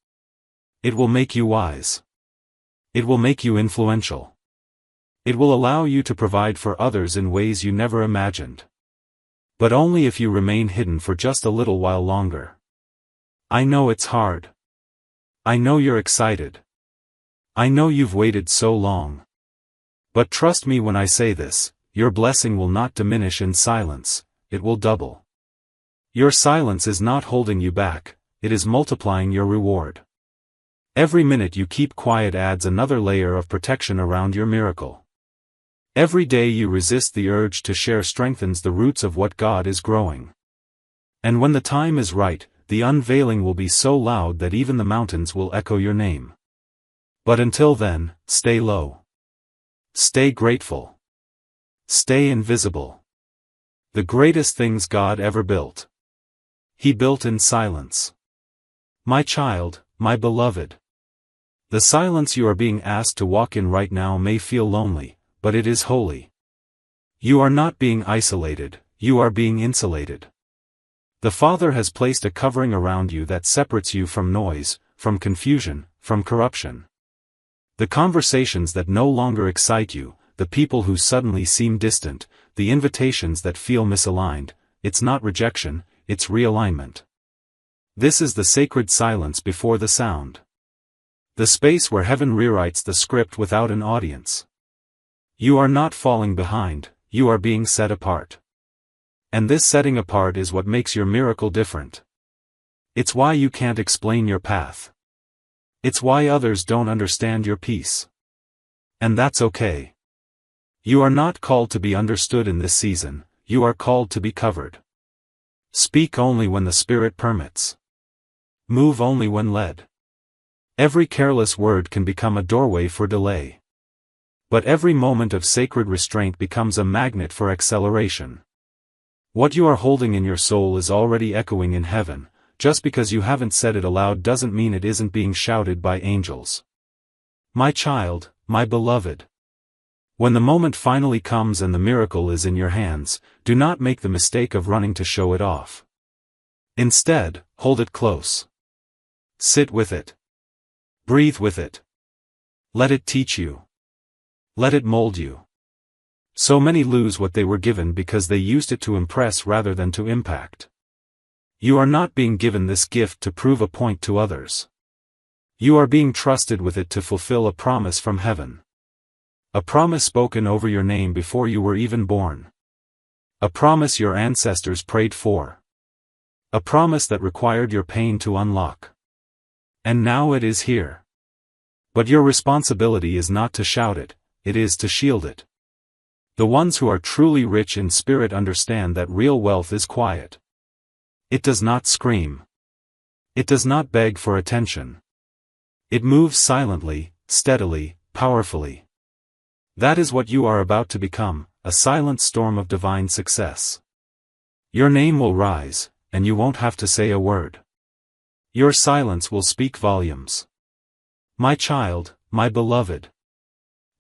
It will make you wise. It will make you influential. It will allow you to provide for others in ways you never imagined. But only if you remain hidden for just a little while longer. I know it's hard. I know you're excited. I know you've waited so long. But trust me when I say this, your blessing will not diminish in silence, it will double. Your silence is not holding you back, it is multiplying your reward. Every minute you keep quiet adds another layer of protection around your miracle. Every day you resist the urge to share strengthens the roots of what God is growing. And when the time is right, the unveiling will be so loud that even the mountains will echo your name. But until then, stay low. Stay grateful. Stay invisible. The greatest things God ever built, He built in silence. My child, my beloved. The silence you are being asked to walk in right now may feel lonely, but it is holy. You are not being isolated, you are being insulated. The Father has placed a covering around you that separates you from noise, from confusion, from corruption. The conversations that no longer excite you, the people who suddenly seem distant, the invitations that feel misaligned, it's not rejection, it's realignment. This is the sacred silence before the sound. The space where heaven rewrites the script without an audience. You are not falling behind, you are being set apart. And this setting apart is what makes your miracle different. It's why you can't explain your path. It's why others don't understand your peace. And that's okay. You are not called to be understood in this season, you are called to be covered. Speak only when the Spirit permits. Move only when led. Every careless word can become a doorway for delay. But every moment of sacred restraint becomes a magnet for acceleration. What you are holding in your soul is already echoing in heaven. Just because you haven't said it aloud doesn't mean it isn't being shouted by angels. My child, my beloved. When the moment finally comes and the miracle is in your hands, do not make the mistake of running to show it off. Instead, hold it close. Sit with it. Breathe with it. Let it teach you. Let it mold you. So many lose what they were given because they used it to impress rather than to impact. You are not being given this gift to prove a point to others. You are being trusted with it to fulfill a promise from heaven. A promise spoken over your name before you were even born. A promise your ancestors prayed for. A promise that required your pain to unlock. And now it is here. But your responsibility is not to shout it, it is to shield it. The ones who are truly rich in spirit understand that real wealth is quiet. It does not scream. It does not beg for attention. It moves silently, steadily, powerfully. That is what you are about to become, a silent storm of divine success. Your name will rise, and you won't have to say a word. Your silence will speak volumes. My child, my beloved.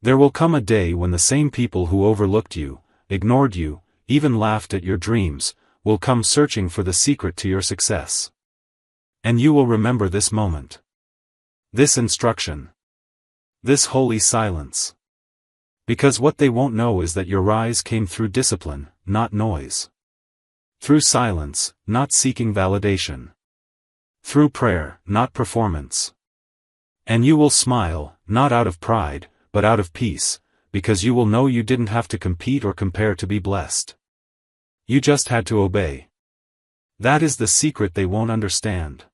There will come a day when the same people who overlooked you, ignored you, even laughed at your dreams, will come searching for the secret to your success. And you will remember this moment. This instruction. This holy silence. Because what they won't know is that your rise came through discipline, not noise. Through silence, not seeking validation. Through prayer, not performance. And you will smile, not out of pride, but out of peace, because you will know you didn't have to compete or compare to be blessed. You just had to obey. That is the secret they won't understand.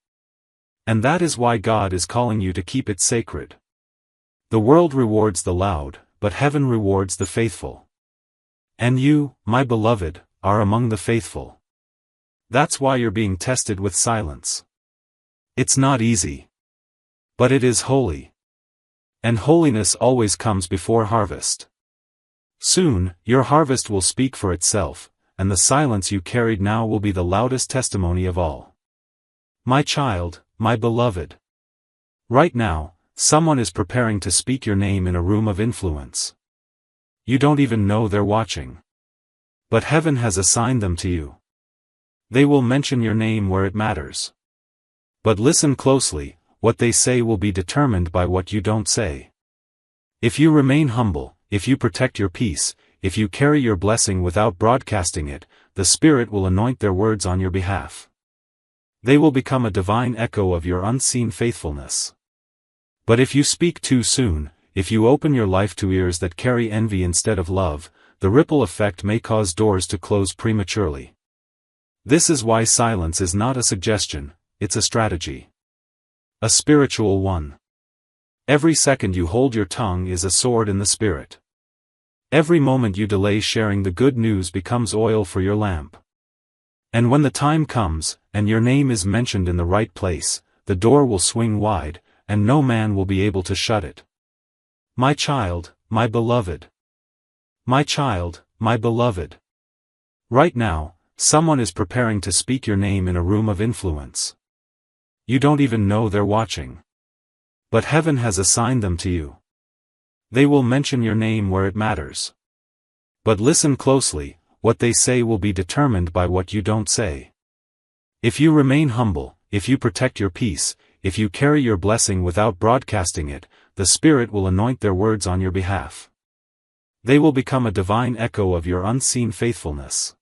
And that is why God is calling you to keep it sacred. The world rewards the loud, but heaven rewards the faithful. And you, my beloved, are among the faithful. That's why you're being tested with silence. It's not easy. But it is holy. And holiness always comes before harvest. Soon, your harvest will speak for itself, and the silence you carried now will be the loudest testimony of all. My child, my beloved. Right now, someone is preparing to speak your name in a room of influence. You don't even know they're watching. But heaven has assigned them to you. They will mention your name where it matters. But listen closely, what they say will be determined by what you don't say. If you remain humble, if you protect your peace, if you carry your blessing without broadcasting it, the Spirit will anoint their words on your behalf. They will become a divine echo of your unseen faithfulness. But if you speak too soon, if you open your life to ears that carry envy instead of love, the ripple effect may cause doors to close prematurely. This is why silence is not a suggestion, it's a strategy. A spiritual one. Every second you hold your tongue is a sword in the Spirit. Every moment you delay sharing the good news becomes oil for your lamp. And when the time comes, and your name is mentioned in the right place, the door will swing wide, and no man will be able to shut it. My child, my beloved. My child, my beloved. Right now, someone is preparing to speak your name in a room of influence. You don't even know they're watching. But heaven has assigned them to you. They will mention your name where it matters. But listen closely, what they say will be determined by what you don't say. If you remain humble, if you protect your peace, if you carry your blessing without broadcasting it, the Spirit will anoint their words on your behalf. They will become a divine echo of your unseen faithfulness.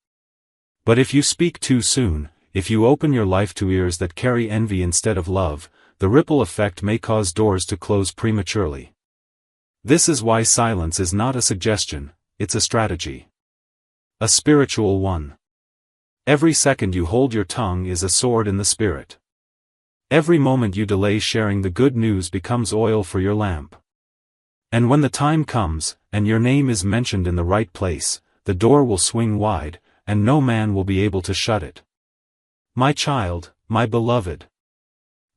But if you speak too soon, if you open your life to ears that carry envy instead of love, the ripple effect may cause doors to close prematurely. This is why silence is not a suggestion, it's a strategy. A spiritual one. Every second you hold your tongue is a sword in the Spirit. Every moment you delay sharing the good news becomes oil for your lamp. And when the time comes, and your name is mentioned in the right place, the door will swing wide, and no man will be able to shut it. My child, my beloved.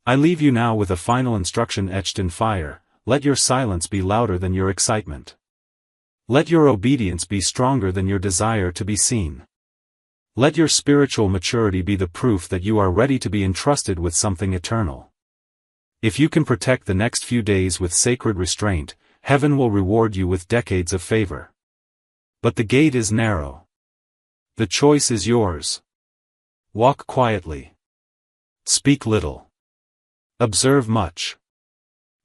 I leave you now with a final instruction etched in fire: let your silence be louder than your excitement. Let your obedience be stronger than your desire to be seen. Let your spiritual maturity be the proof that you are ready to be entrusted with something eternal. If you can protect the next few days with sacred restraint, heaven will reward you with decades of favor. But the gate is narrow. The choice is yours. Walk quietly. Speak little. Observe much.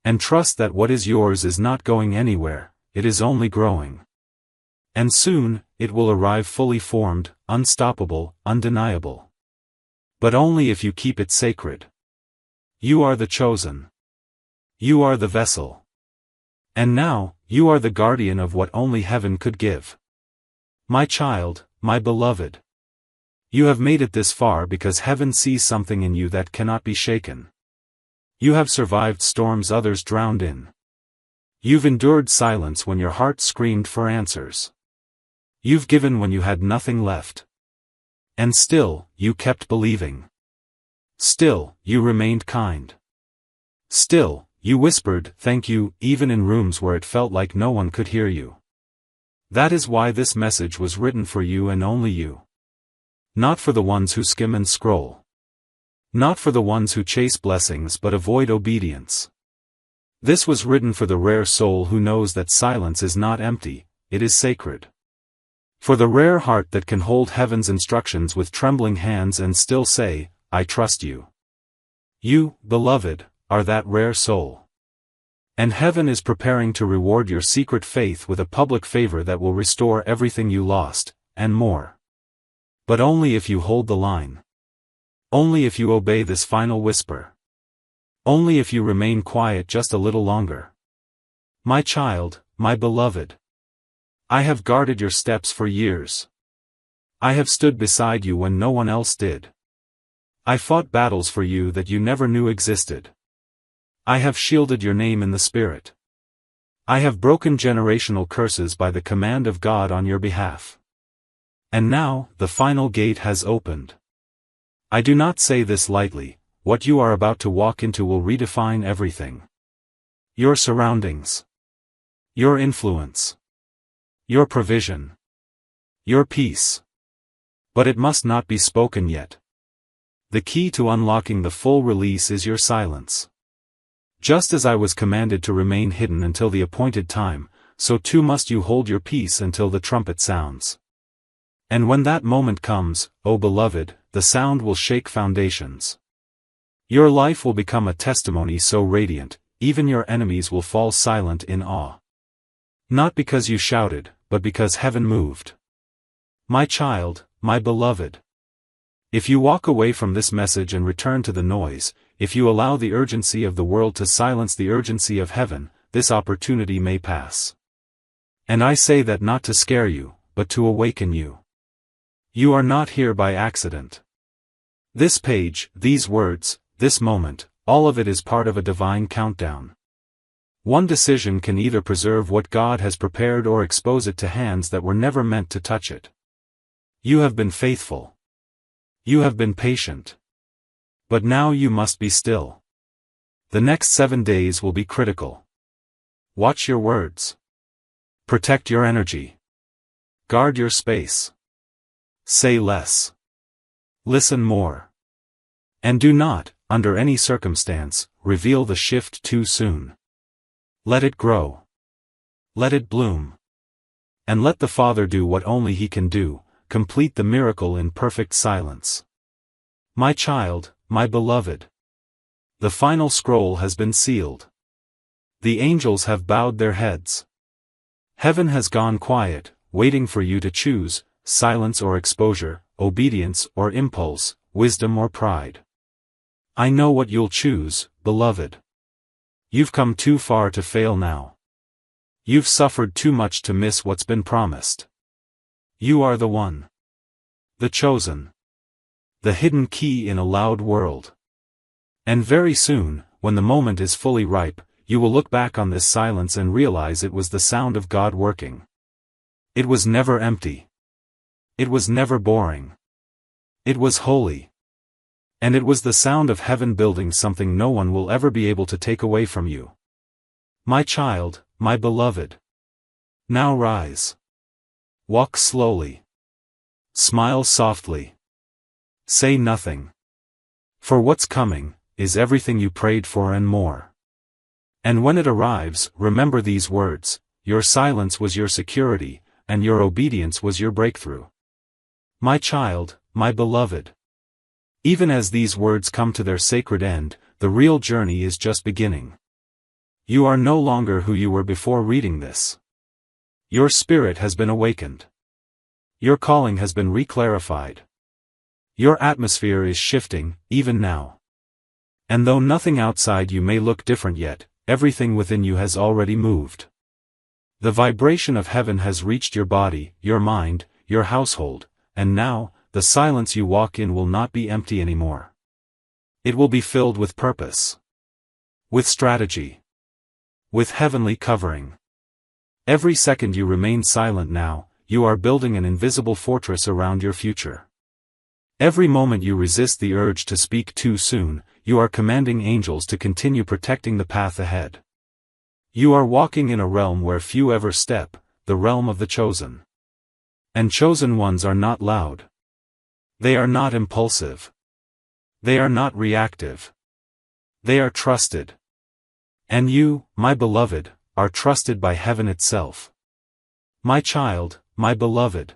And trust that what is yours is not going anywhere, it is only growing. And soon, it will arrive fully formed, unstoppable, undeniable. But only if you keep it sacred. You are the chosen. You are the vessel. And now, you are the guardian of what only heaven could give. My child, my beloved. You have made it this far because heaven sees something in you that cannot be shaken. You have survived storms others drowned in. You've endured silence when your heart screamed for answers. You've given when you had nothing left. And still, you kept believing. Still, you remained kind. Still, you whispered "thank you," even in rooms where it felt like no one could hear you. That is why this message was written for you and only you. Not for the ones who skim and scroll. Not for the ones who chase blessings but avoid obedience. This was written for the rare soul who knows that silence is not empty, it is sacred. For the rare heart that can hold heaven's instructions with trembling hands and still say, "I trust you." You, beloved, are that rare soul. And heaven is preparing to reward your secret faith with a public favor that will restore everything you lost, and more. But only if you hold the line. Only if you obey this final whisper. Only if you remain quiet just a little longer. My child, my beloved. I have guarded your steps for years. I have stood beside you when no one else did. I fought battles for you that you never knew existed. I have shielded your name in the Spirit. I have broken generational curses by the command of God on your behalf. And now, the final gate has opened. I do not say this lightly, what you are about to walk into will redefine everything. Your surroundings. Your influence. Your provision. Your peace. But it must not be spoken yet. The key to unlocking the full release is your silence. Just as I was commanded to remain hidden until the appointed time, so too must you hold your peace until the trumpet sounds. And when that moment comes, O beloved, the sound will shake foundations. Your life will become a testimony so radiant, even your enemies will fall silent in awe. Not because you shouted, but because heaven moved. My child, my beloved. If you walk away from this message and return to the noise, if you allow the urgency of the world to silence the urgency of heaven, this opportunity may pass. And I say that not to scare you, but to awaken you. You are not here by accident. This page, these words, this moment, all of it is part of a divine countdown. One decision can either preserve what God has prepared or expose it to hands that were never meant to touch it. You have been faithful. You have been patient. But now you must be still. The next 7 days will be critical. Watch your words. Protect your energy. Guard your space. Say less. Listen more. And do not, under any circumstance, reveal the shift too soon. Let it grow. Let it bloom. And let the Father do what only He can do, complete the miracle in perfect silence. My child, my beloved. The final scroll has been sealed. The angels have bowed their heads. Heaven has gone quiet, waiting for you to choose, silence or exposure, obedience or impulse, wisdom or pride. I know what you'll choose, beloved. You've come too far to fail now. You've suffered too much to miss what's been promised. You are the one. The chosen. The hidden key in a loud world. And very soon, when the moment is fully ripe, you will look back on this silence and realize it was the sound of God working. It was never empty. It was never boring. It was holy. And it was the sound of heaven building something no one will ever be able to take away from you. My child, my beloved. Now rise. Walk slowly. Smile softly. Say nothing. For what's coming is everything you prayed for and more. And when it arrives, remember these words: your silence was your security, and your obedience was your breakthrough. My child, my beloved. Even as these words come to their sacred end, the real journey is just beginning. You are no longer who you were before reading this. Your spirit has been awakened. Your calling has been reclarified. Your atmosphere is shifting, even now. And though nothing outside you may look different yet, everything within you has already moved. The vibration of heaven has reached your body, your mind, your household, and now, the silence you walk in will not be empty anymore. It will be filled with purpose. With strategy. With heavenly covering. Every second you remain silent now, you are building an invisible fortress around your future. Every moment you resist the urge to speak too soon, you are commanding angels to continue protecting the path ahead. You are walking in a realm where few ever step, the realm of the chosen. And chosen ones are not loud. They are not impulsive. They are not reactive. They are trusted. And you, my beloved, are trusted by heaven itself. My child, my beloved.